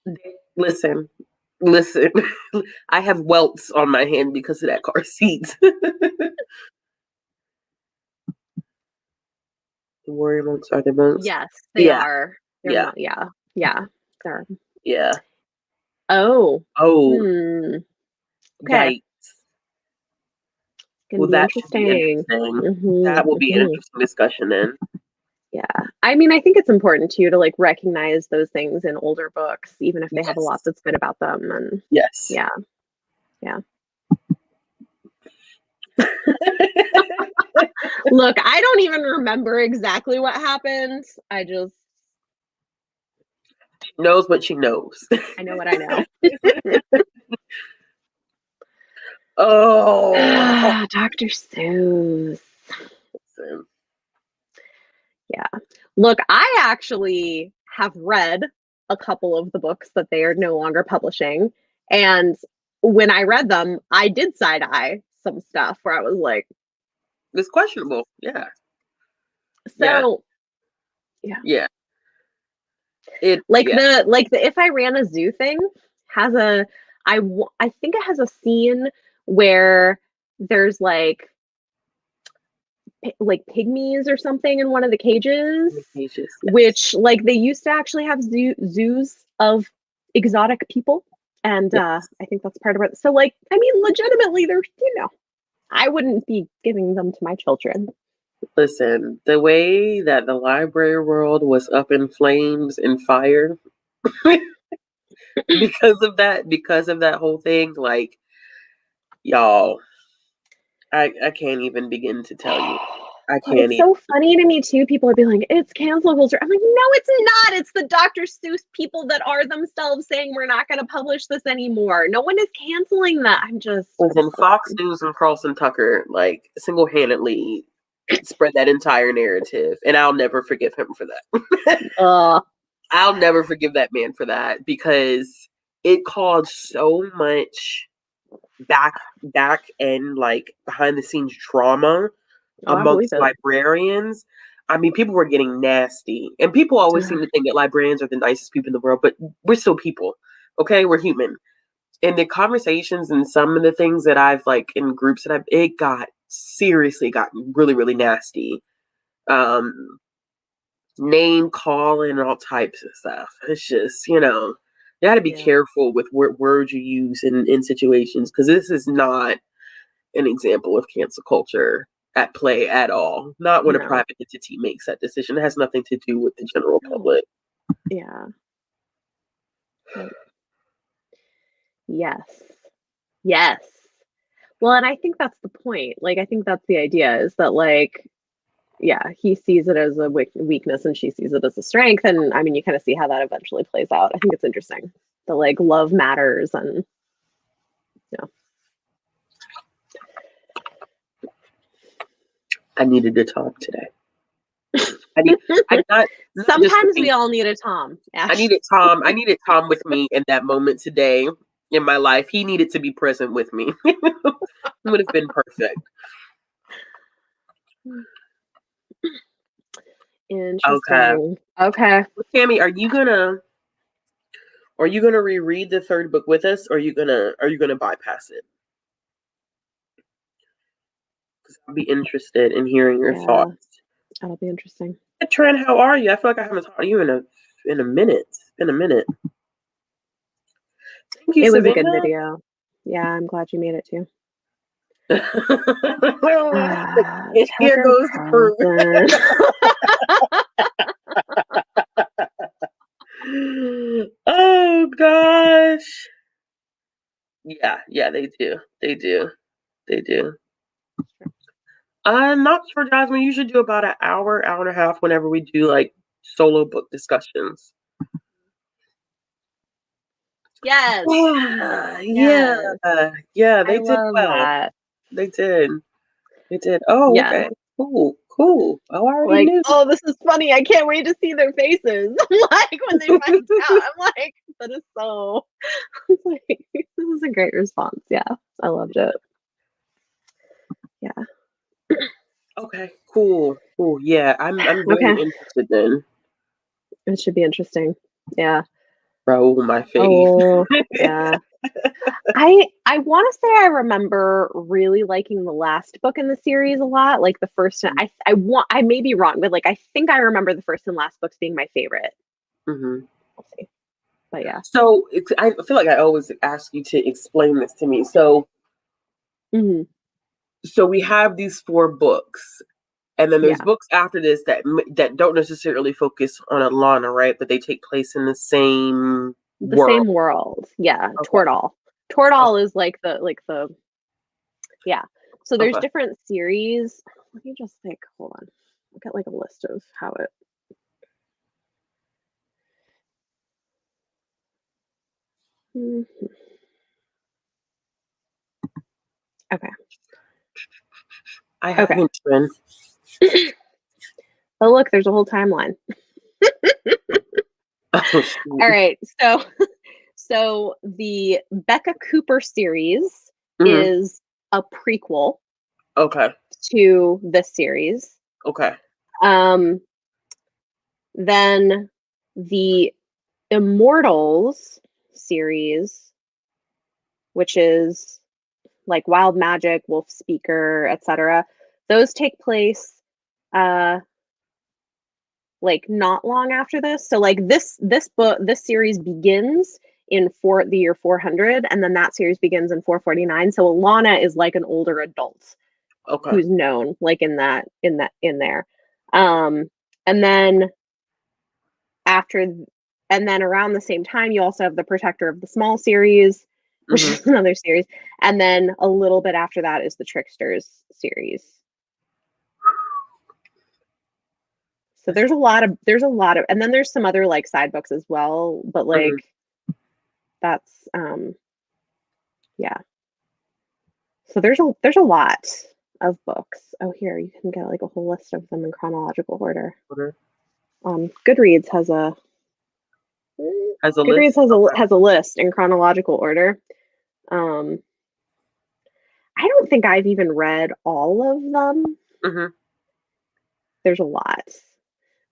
man. Listen, listen. I have welts on my hand because of that car seat. The warrior monks are the monks. Yes, they Yeah, are. They're yeah, yeah. Yeah. They're yeah. Oh. Oh, Hmm. Okay. yikes. Gonna Well, be that should be interesting. interesting. That Mhm. will be an Mhm. interesting discussion then. Yeah. I mean, I think it's important too to like recognize those things in older books, even if they have a lot Yes. that's good about them. And Yes. yeah. Yeah. Look, I don't even remember exactly what happened. She knows what she knows. I know what I know. Oh. Dr. Seuss. Listen. Yeah. Look, I actually have read a couple of the books that they are no longer publishing. And when I read them, I did side eye some stuff where I was like, It's questionable. Yeah. Yeah. so yeah. Yeah. Like Yeah. the If I Ran a Zoo thing has I think it has a scene where there's like pygmies or something in one of the cages, Yes. which like they used to actually have zoos of exotic people, and Yes. I think that's part of it. So like, I mean, legitimately, there's I wouldn't be giving them to my children. Listen, the way that the library world was up in flames and fire, because of that whole thing. Like, y'all, I can't even begin to tell you. I Well, can't it's even. so funny to me too. People would be like, "It's cancel culture." I'm like, "No, it's not. It's the Dr. Seuss people that are themselves saying we're not going to publish this anymore. No one is canceling that." I'm just Within Fox News and Carlson Tucker, like, single-handedly spread that entire narrative, and I'll never forgive him for that. I'll never forgive that man for that, because it caused so much back and, like, behind the scenes drama I believe amongst it. librarians. I mean, people were getting nasty, and people always seem to think that librarians are the nicest people in the world, but we're still people, okay? We're human. And the conversations and some of the things that I've, like, in groups that it got really, really nasty. Name calling and all types of stuff. It's just, you got to be careful with what words you use in situations, because this is not an example of cancel culture at play at all. Not when a private entity makes that decision. It has nothing to do with the general public. Yeah. Yes. Yes. Well, and I think that's the point. Like, I think that's the idea, is that, like, yeah, he sees it as a weakness and she sees it as a strength. And I mean, you kind of see how that eventually plays out. I think it's interesting that, like, love matters, and I needed to talk today. Sometimes we all need a Tom. I needed Tom with me in that moment today in my life. He needed to be present with me. It would have been perfect. Interesting. Okay. Well, Tammy, are you gonna reread the third book with us, or are you gonna bypass it? Because I'll be interested in hearing your thoughts. That'll be interesting. Trent, how are you? I feel like I haven't talked to you in a minute. It's been a minute. Thank you, it was Savannah. a good video. Yeah, I'm glad you made it too. Here goes the crew. Oh gosh. Yeah, they do. I'm not sure, Jasmine. You should do about an hour and a half whenever we do, like, solo book discussions. Yes. Yeah, they did love well. That. They did. Oh, yeah. Okay. Cool. Oh, I already Like, knew. oh, this is funny. I can't wait to see their faces. Like, when they find out, I'm like, that is so. Like, this is a great response. Yeah, I loved it. Yeah. Okay. Cool. Yeah, I'm very interested then. It should be interesting. Yeah. Roll my face. Oh, yeah. I want to say I remember really liking the last book in the series a lot. Like the first, I may be wrong, but, like, I think I remember the first and last books being my favorite. Mm-hmm. We'll see. But yeah. So I feel like I always ask you to explain this to me. So, so we have these 4 books, and then there's books after this that don't necessarily focus on Alana, right? But they take place in the same same world. Yeah. Okay. Tordal is like the yeah. So there's different series. Let me just think. Hold on. I'll get, like, a list of how it. Okay. I haven't been. Oh, look, there's a whole timeline. All right. So the Becca Cooper series is a prequel. Okay. To this series. Okay. Then the Immortals series, which is like Wild Magic, Wolf Speaker, etc. Those take place like not long after this. So, like, this series begins in the year 400, and then that series begins in 449. So Alana is like an older adult. Okay. Who's known, like, in there. And then And then around the same time, you also have the Protector of the Small series, which Mhm. is another series. And then a little bit after that is the Tricksters series. So there's a lot of, and then there's some other like side books as well, but like that's, yeah. So there's a lot of books. Oh, here, you can get like a whole list of them in chronological order. Goodreads has a list. Okay. has a list in chronological order. I don't think I've even read all of them. Mhm. There's a lot.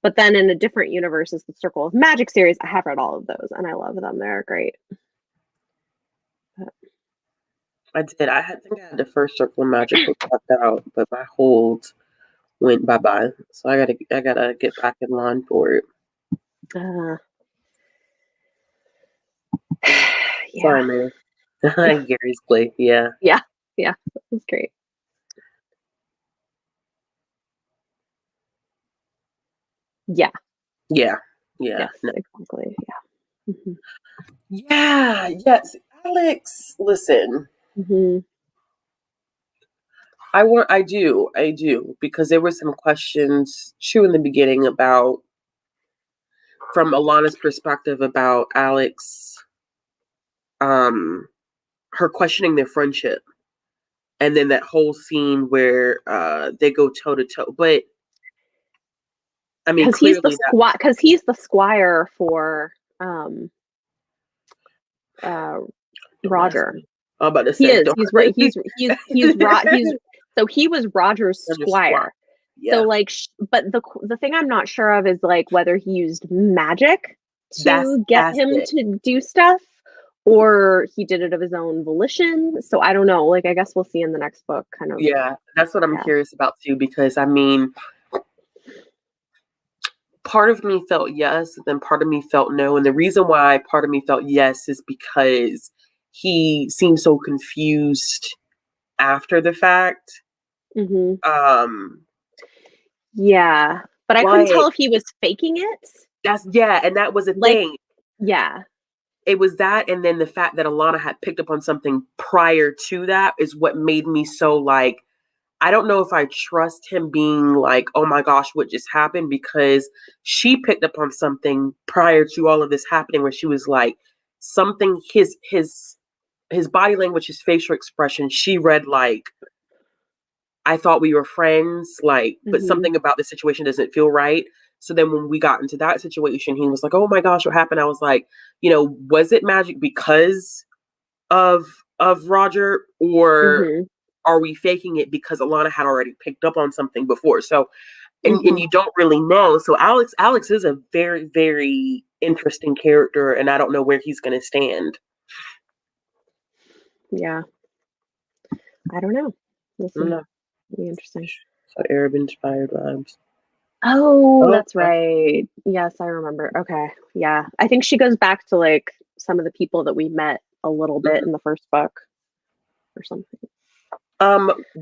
But then in a different universe is the Circle of Magic series. I have read all of those and I love them. They're great. I did. Think I had the first Circle of Magic book left out, but my hold went bye-bye. So I gotta get back in line for it. Yeah. Sorry, man. Gary's Play. Yeah. Yeah. Yeah. That's great. Yeah. Yeah. Yeah. Yes, No. exactly. Yeah. Mm-hmm. Yeah. Yes. Alex, listen. Mm-hmm. I do, because there were some questions too in the beginning about, from Alana's perspective, about Alex, her questioning their friendship, and then that whole scene where they go toe to toe. But I mean, Because he's the clearly that squire for uh don't ask Roger. me. I'm about to He say, is. don't He's right. He's so he was Roger's I'm just squat. squire. Yeah, So like, but the thing I'm not sure of is like whether he used magic to get that's him it. to do stuff, or he did it of his own volition. So I don't know. Like, I guess we'll see in the next book. Kind of. Yeah, that's what I'm Yeah. curious about too, because I mean, part of me felt yes, then part of me felt no. And the reason why part of me felt yes is because he seemed so confused after the fact. Mm-hmm. Um, Yeah, but I couldn't but tell if he was faking it. and that was a Like, thing. yeah. It was that, and then the fact that Alana had picked up on something prior to that is what made me so like, I don't know if I trust him being like, oh my gosh, what just happened? Because she picked up on something prior to all of this happening, where she was like, something, his body language, his facial expression, she read like, I thought we were friends, like, but Mm-hmm. something about the situation doesn't feel right. So then when we got into that situation, he was like, oh my gosh, what happened? I was like, was it magic because of Roger, or Mm-hmm. are we faking it because Alana had already picked up on something before? So, and Mm-hmm. you don't really know. So Alex is a very, very interesting character, and I don't know where he's going to stand. Yeah. I don't know. We'll see. No. It'll be interesting. So Arab inspired vibes. Oh, that's Okay. right. Yes, I remember. Okay. Yeah. I think she goes back to like some of the people that we met a little bit Mhm. in the first book or something.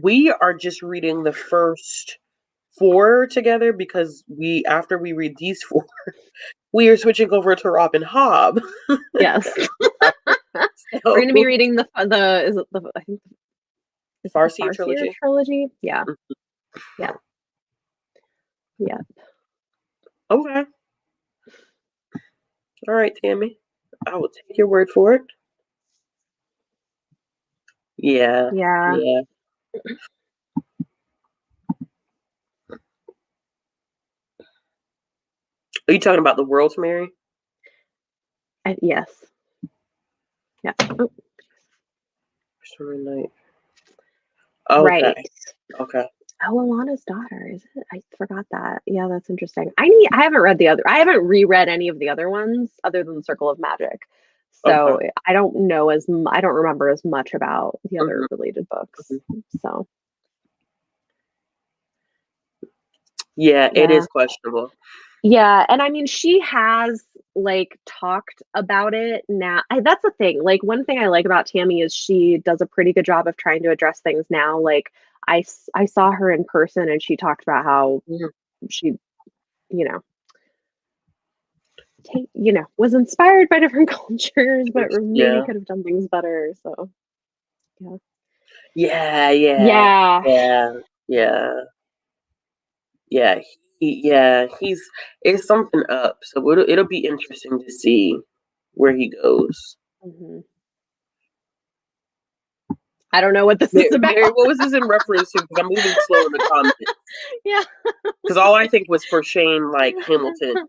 We are just reading the first 4 together, because after we read these 4, we are switching over to Robin Hobb. Yes. We're So, going to be reading the is it the I think is it the Farseer Farseer trilogy. trilogy? Yeah. Mhm. Yeah. Yeah. Okay. All right, Tammy. I will take your word for it. Yeah. Yeah. Yeah. Are you talking about the world's Mary? Yes. Yeah. Oh, Summer night. right. Okay. Okay. Oh, Alana's daughter, is it? I forgot that. Yeah, that's interesting. I haven't reread any of the other ones other than Circle of Magic. Okay. So I don't remember as much about the other Mhm, related books. mhm. So, Yeah, it yeah. is questionable. Yeah, and I mean she has like talked about it now. That's the thing. Like one thing I like about Tammy is she does a pretty good job of trying to address things now. Like I saw her in person and she talked about how Mhm. she, you know, was inspired by different cultures, but maybe Yeah. could have done things better. So, yeah. Yeah. Yeah. Yeah. He's it's something up. So it'll be interesting to see where he goes. Mhm. I don't know what this is about. Mary, what was this in reference to? Because I'm moving slow in the comments. Yeah. Because all I think was for Shane, like Hamilton.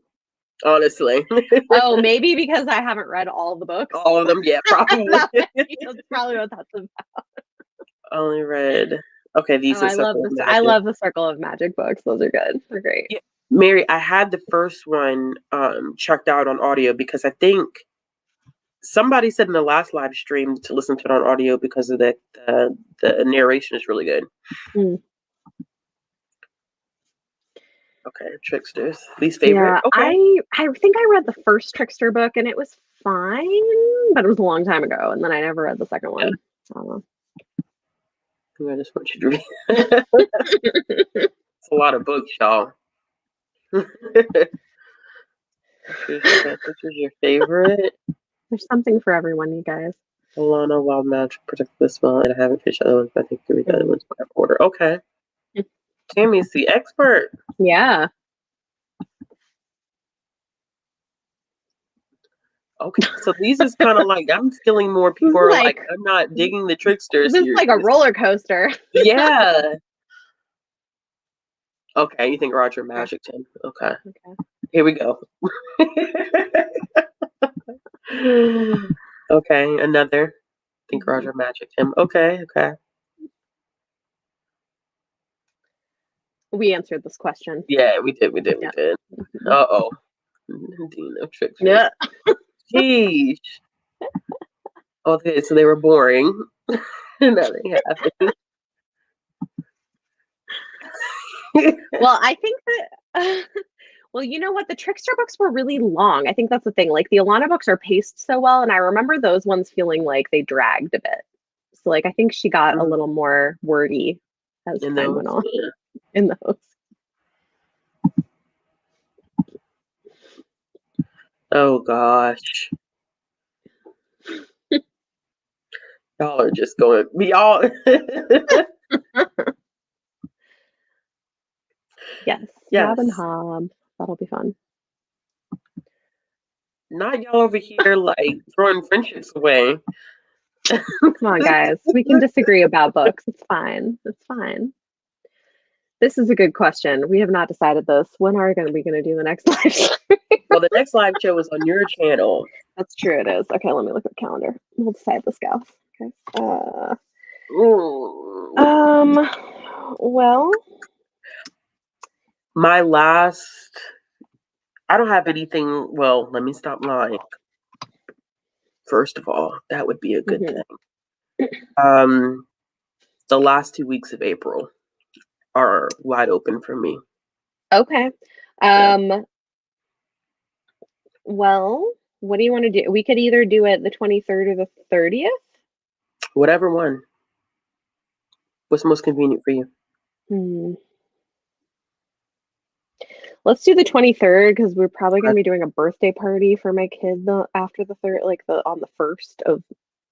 Honestly, Oh, maybe because I haven't read all the books. all of them. Yeah, probably. That's probably what that's about. Only read. Okay, these Oh, are I love Circle of this. I Magic. love the Circle of Magic books. Those are good. They're great. Yeah, Mary, I had the first one checked out on audio because I think somebody said in the last live stream to listen to it on audio because of the narration is really good. Mm. Okay, Tricksters. Least favorite? Yeah, Okay. I think I read the first Trickster book and it was fine, but it was a long time ago, and then I never read the second one. I don't know. I just want you to read. It's a lot of books, y'all. Which is your favorite? There's something for everyone, you guys. Alana, Wild Magic, Protect the Smell, and I haven't finished the other ones, but I think the other ones in order. Okay. Tammy's the expert. Yeah. Okay, so these is kind of like I'm feeling more people are like I'm not digging the Tricksters. This is like a roller coaster. Yeah. Okay, you think Roger Magic, Tim? Okay. Here we go. Okay, another. Think Roger Magic, Tim. Okay. We answered this question. Yeah, we did. Uh-oh. Dino Tricksters. Yeah. Jeez. Okay, so they were boring. Nothing happened. Well, I think that well, you know what? The Trickster books were really long. I think that's the thing. Like the Alana books are paced so well, and I remember those ones feeling like they dragged a bit. So like I think she got a little more wordy as time went on in those. Oh gosh. Y'all are just going y'all. Yes. Rob and Hob. That'll be fun. Not y'all over here like throwing friendships away. Come on, guys. We can disagree about books. It's fine. It's fine. This is a good question. We have not decided this. When are we going to do the next live show? Well, the next live show is on your channel. That's true. It is. Okay, let me look at the calendar. We'll decide this, gals. Okay. Well, my last. I don't have anything. Well, let me stop lying. First of all, that would be a good thing. The last 2 weeks of April are wide open for me. Okay. Well, what do you want to do? We could either do it the 23rd or the 30th. Whatever one. What's most convenient for you? Let's do the 23rd because we're probably going to be doing a birthday party for my kid after the third, on the 1st of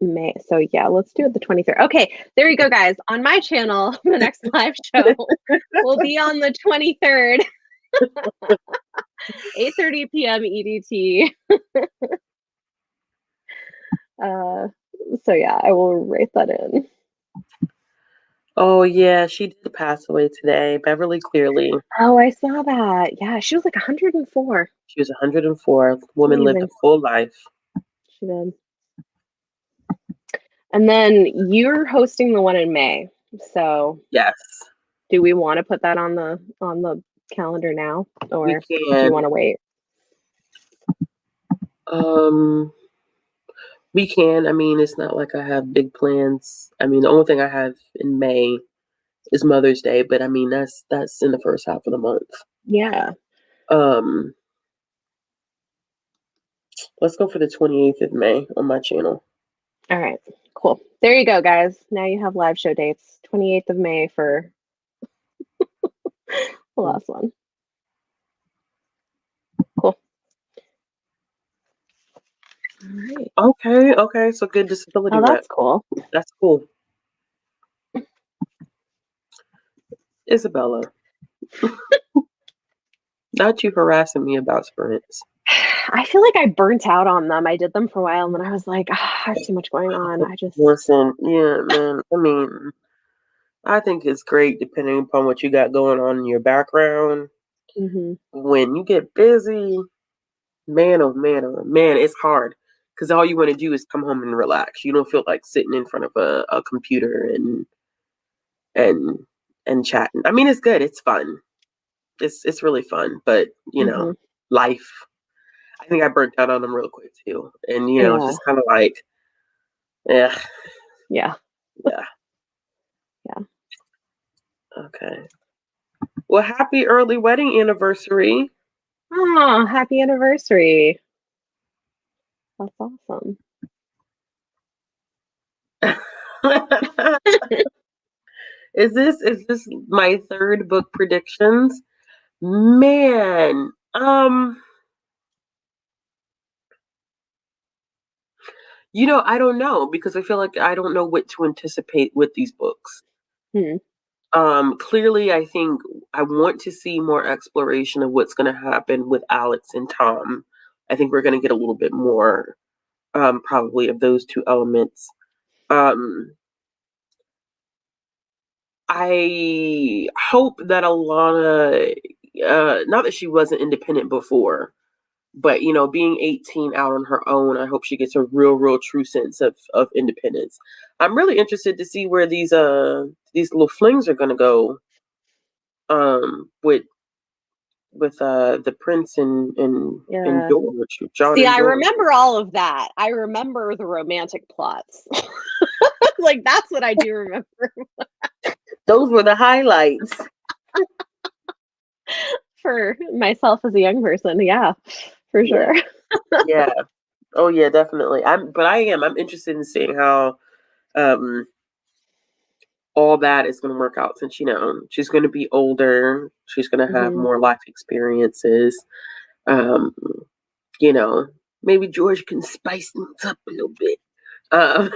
May. So yeah, let's do it the 23rd. Okay, there you go, guys. On my channel, the next live show will be on the 23rd, 8:30 p.m. EDT. So yeah, I will write that in. Oh yeah, she did pass away today, Beverly Clearly. Oh, I saw that. Yeah, she was like 104. She was 104. Woman lived a full life. She did. And then you're hosting the one in May. So yes. Do we want to put that on the calendar now, or do you want to wait? We can. I mean, it's not like I have big plans. I mean, the only thing I have in May is Mother's Day, but I mean that's in the first half of the month. Yeah. Let's go for the 28th of May on my channel. All right. Cool. There you go, guys. Now you have live show dates. 28th of May for the last one. Cool. right. Okay. So good disability Oh, rep. that's cool. That's cool. Isabella, not you harassing me about sprints. I feel like I burnt out on them. I did them for a while and then I was like, I have too much going on. I just Listen, yeah, man. I mean, I think it's great depending upon what you got going on in your background. hmm When you get busy, man, oh man, oh man, it's hard because all you want to do is come home and relax. You don't feel like sitting in front of a computer and and chatting. I mean, it's good. It's fun. It's really fun, but hmm life. I think I burnt out on them real quick too, and it's Yeah. just kind of like, yeah, Yeah. yeah, Yeah. okay. Well, happy early wedding anniversary. Oh, happy anniversary. That's awesome. Is this my third book predictions? Man, I don't know because I feel like I don't know what to anticipate with these books. Hmm. Clearly, I think I want to see more exploration of what's going to happen with Alex and Tom. I think we're going to get a little bit more, probably, of those two elements. Um, I hope that Alana, not that she wasn't independent before, but being 18 out on her own, I hope she gets a real true sense of independence. I'm really interested to see where these little flings are going to go, with the prince and Yeah. George, John See, and I George. remember all of that. I remember the romantic plots. Like that's what I do remember Those were the highlights. for myself as a young person. Yeah, for Yeah, sure. yeah. Oh yeah, definitely. I'm interested in seeing how um all that is going to work out, since she's going to be older, she's going to have hmm more life experiences. Um, you know, Maybe George can spice things up a little bit. Um,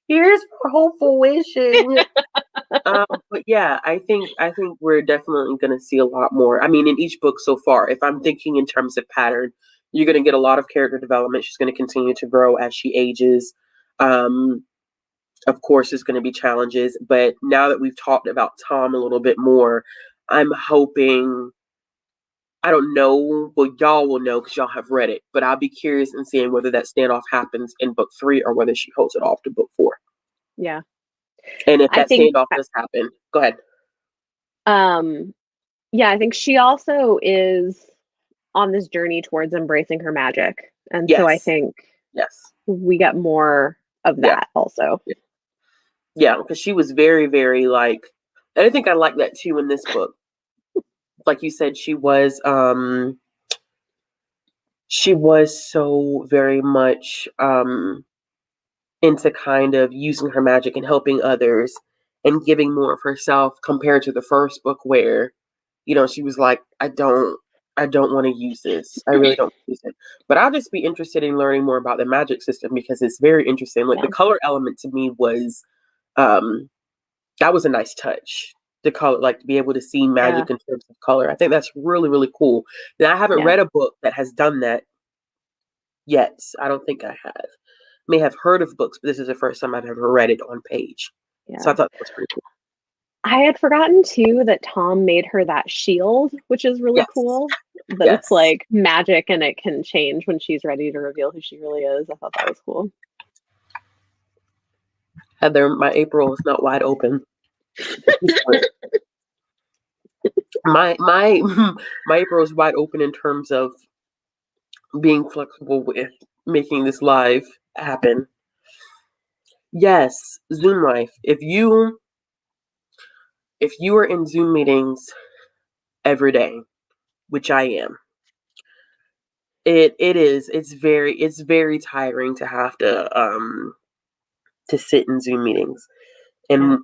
Here's for hopeful wishing. But yeah, I think we're definitely going to see a lot more. I mean, in each book so far, if I'm thinking in terms of pattern, you're going to get a lot of character development. She's going to continue to grow as she ages. Um, of course, there's going to be challenges, but now that we've talked about Tom a little bit more, I'm hoping. I don't know. Well, y'all will know because y'all have read it, but I'll be curious in seeing whether that standoff happens in book 3 or whether she holds it off to book 4. Yeah, And if I that think. standoff does happen, go ahead. Um, yeah, I think she also is on this journey towards embracing her magic, and so I Yes. think Yes. we get more of Yeah. that also. Yeah. Because she was very, very like, and I think I like that too in this book. Like you said, she was so very much into kind of using her magic and helping others and giving more of herself compared to the first book where, she was like, I don't want to use this. I really don't use it. But I'll just be interested in learning more about the magic system because it's very interesting. Like the Yeah, color element to me was um that was a nice touch. The color, like to be able to see yeah, magic in terms of color. I think that's really, really cool. Now I haven't yeah, read a book that has done that yet. I don't think I have. May have heard of books, but this is the first time I've ever read it on page. So I yeah. thought that was pretty cool. I had forgotten too that Tom made her that shield, which is really Yes. cool. That it's Yes. like magic and it can change when she's ready to reveal who she really is. I thought that was cool. Heather, my April is not wide open. My my April is wide open in terms of being flexible with making this live happen. Yes, Zoom life. If you are in Zoom meetings every day, which I am, it's very tiring to have to sit in Zoom meetings. Yeah. And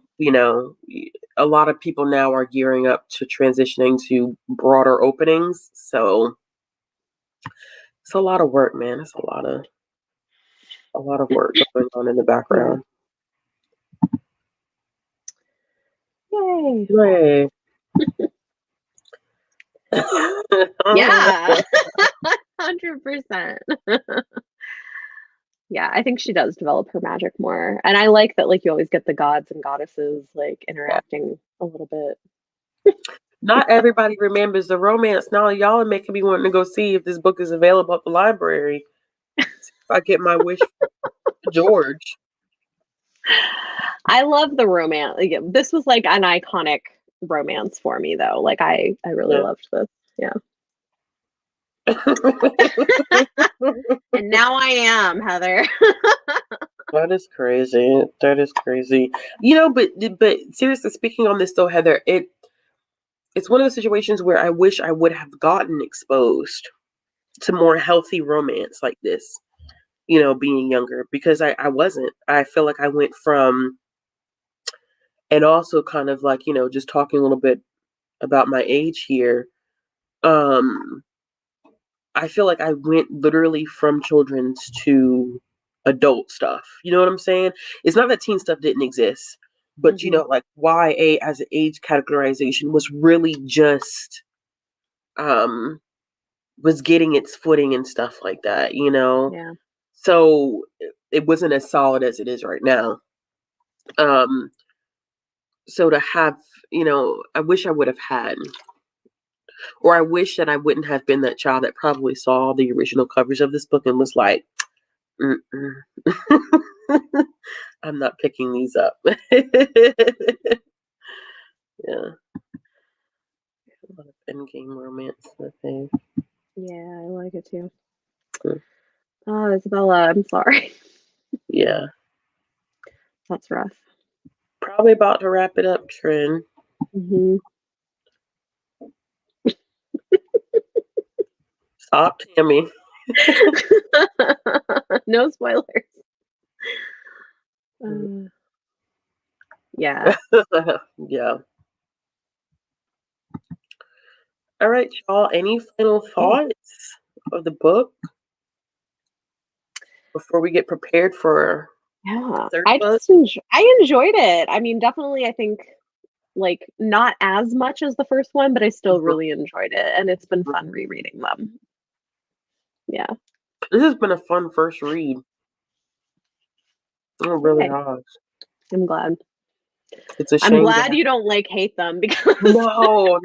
a lot of people now are gearing up to transitioning to broader openings. So It's a lot of work, man. It's a lot of work going on in the background. Yay. Yay. Yeah. 100%. Yeah, I think she does develop her magic more. And I like that, like, you always get the gods and goddesses, like, Yeah. interacting a little bit. Not everybody remembers the romance. Now y'all are making me want to go see if this book is available at the library. If I get my wish for George. I love the romance. Like, this was like an iconic romance for me, though. Like, I really loved this. Yeah. And now I am, Heather. That is crazy. That is crazy. You know, but seriously speaking on this though, Heather, it's one of those situations where I wish I would have gotten exposed to more healthy romance like this, you know, being younger, because I wasn't. I feel like I went from, and also kind of like, you know, just talking a little bit about my age here. I feel like I went literally from children's to adult stuff. You know what I'm saying? It's not that teen stuff didn't exist, but you know, like YA as an age categorization was really just was getting its footing and stuff like that, you know? Yeah. So it wasn't as solid as it is right now. So to have, you know, I wish I would have had, or I wish that I wouldn't have been that child that probably saw the original covers of this book and was like, I'm not picking these up. Yeah. A lot of endgame romance, I think. Yeah, I like it too. Oh, Isabella, I'm sorry. Yeah. That's rough. Probably about to wrap it up, Trin. Stop, Tammy. No spoilers. Yeah. Yeah. All right, y'all. Any final thoughts of the book before we get prepared for Yeah. the third I book? I enjoyed it. I mean, definitely, I think, like, not as much as the first one, but I still really enjoyed it, and it's been fun rereading them. Yeah. This has been a fun first read. It really has. I'm glad. It's a I'm shame glad you don't like hate them because no,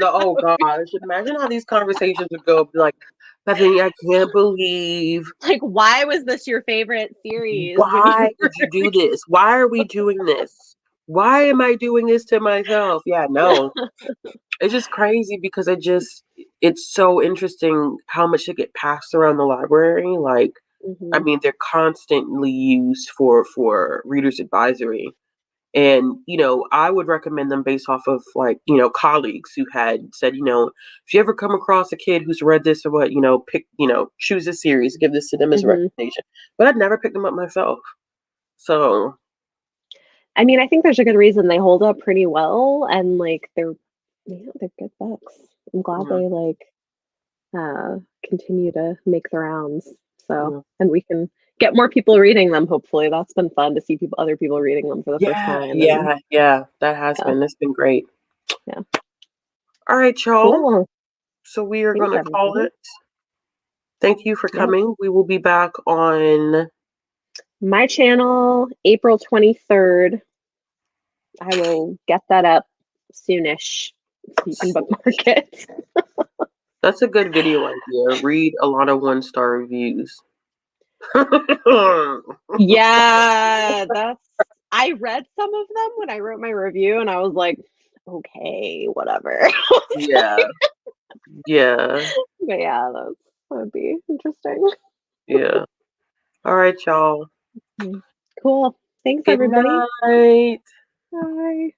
oh gosh. Imagine how these conversations would go. Be like, Bethany, I can't believe. like, why was this your favorite series? Why did you do this? Why are we doing this? Why am I doing this to myself? Yeah, no. It's just crazy because it's so interesting how much they get passed around the library. Like, I mean, they're constantly used for readers advisory. And, you know, I would recommend them based off of, like, you know, colleagues who had said, you know, if you ever come across a kid who's read this or what, you know, choose a series, give this to them as a recommendation. But I'd never picked them up myself. So, I mean, I think there's a good reason they hold up pretty well, and like they're good books. I'm glad they continue to make the rounds. So, and we can get more people reading them. Hopefully, that's been fun to see other people reading them for the first time. yeah, that has been. That's been great. Yeah. All right, y'all. Cool. So we are going to call everybody. it. Thank you for coming. We will be back on my channel, April 23rd. I will get that up soonish so you can bookmark it. That's a good video idea. Read a lot of 1-star reviews. Yeah, I read some of them when I wrote my review and I was like, okay, whatever. Yeah. Yeah. But yeah, that would be interesting. Yeah. All right, y'all. Cool. Thanks, Good everybody. night. Bye.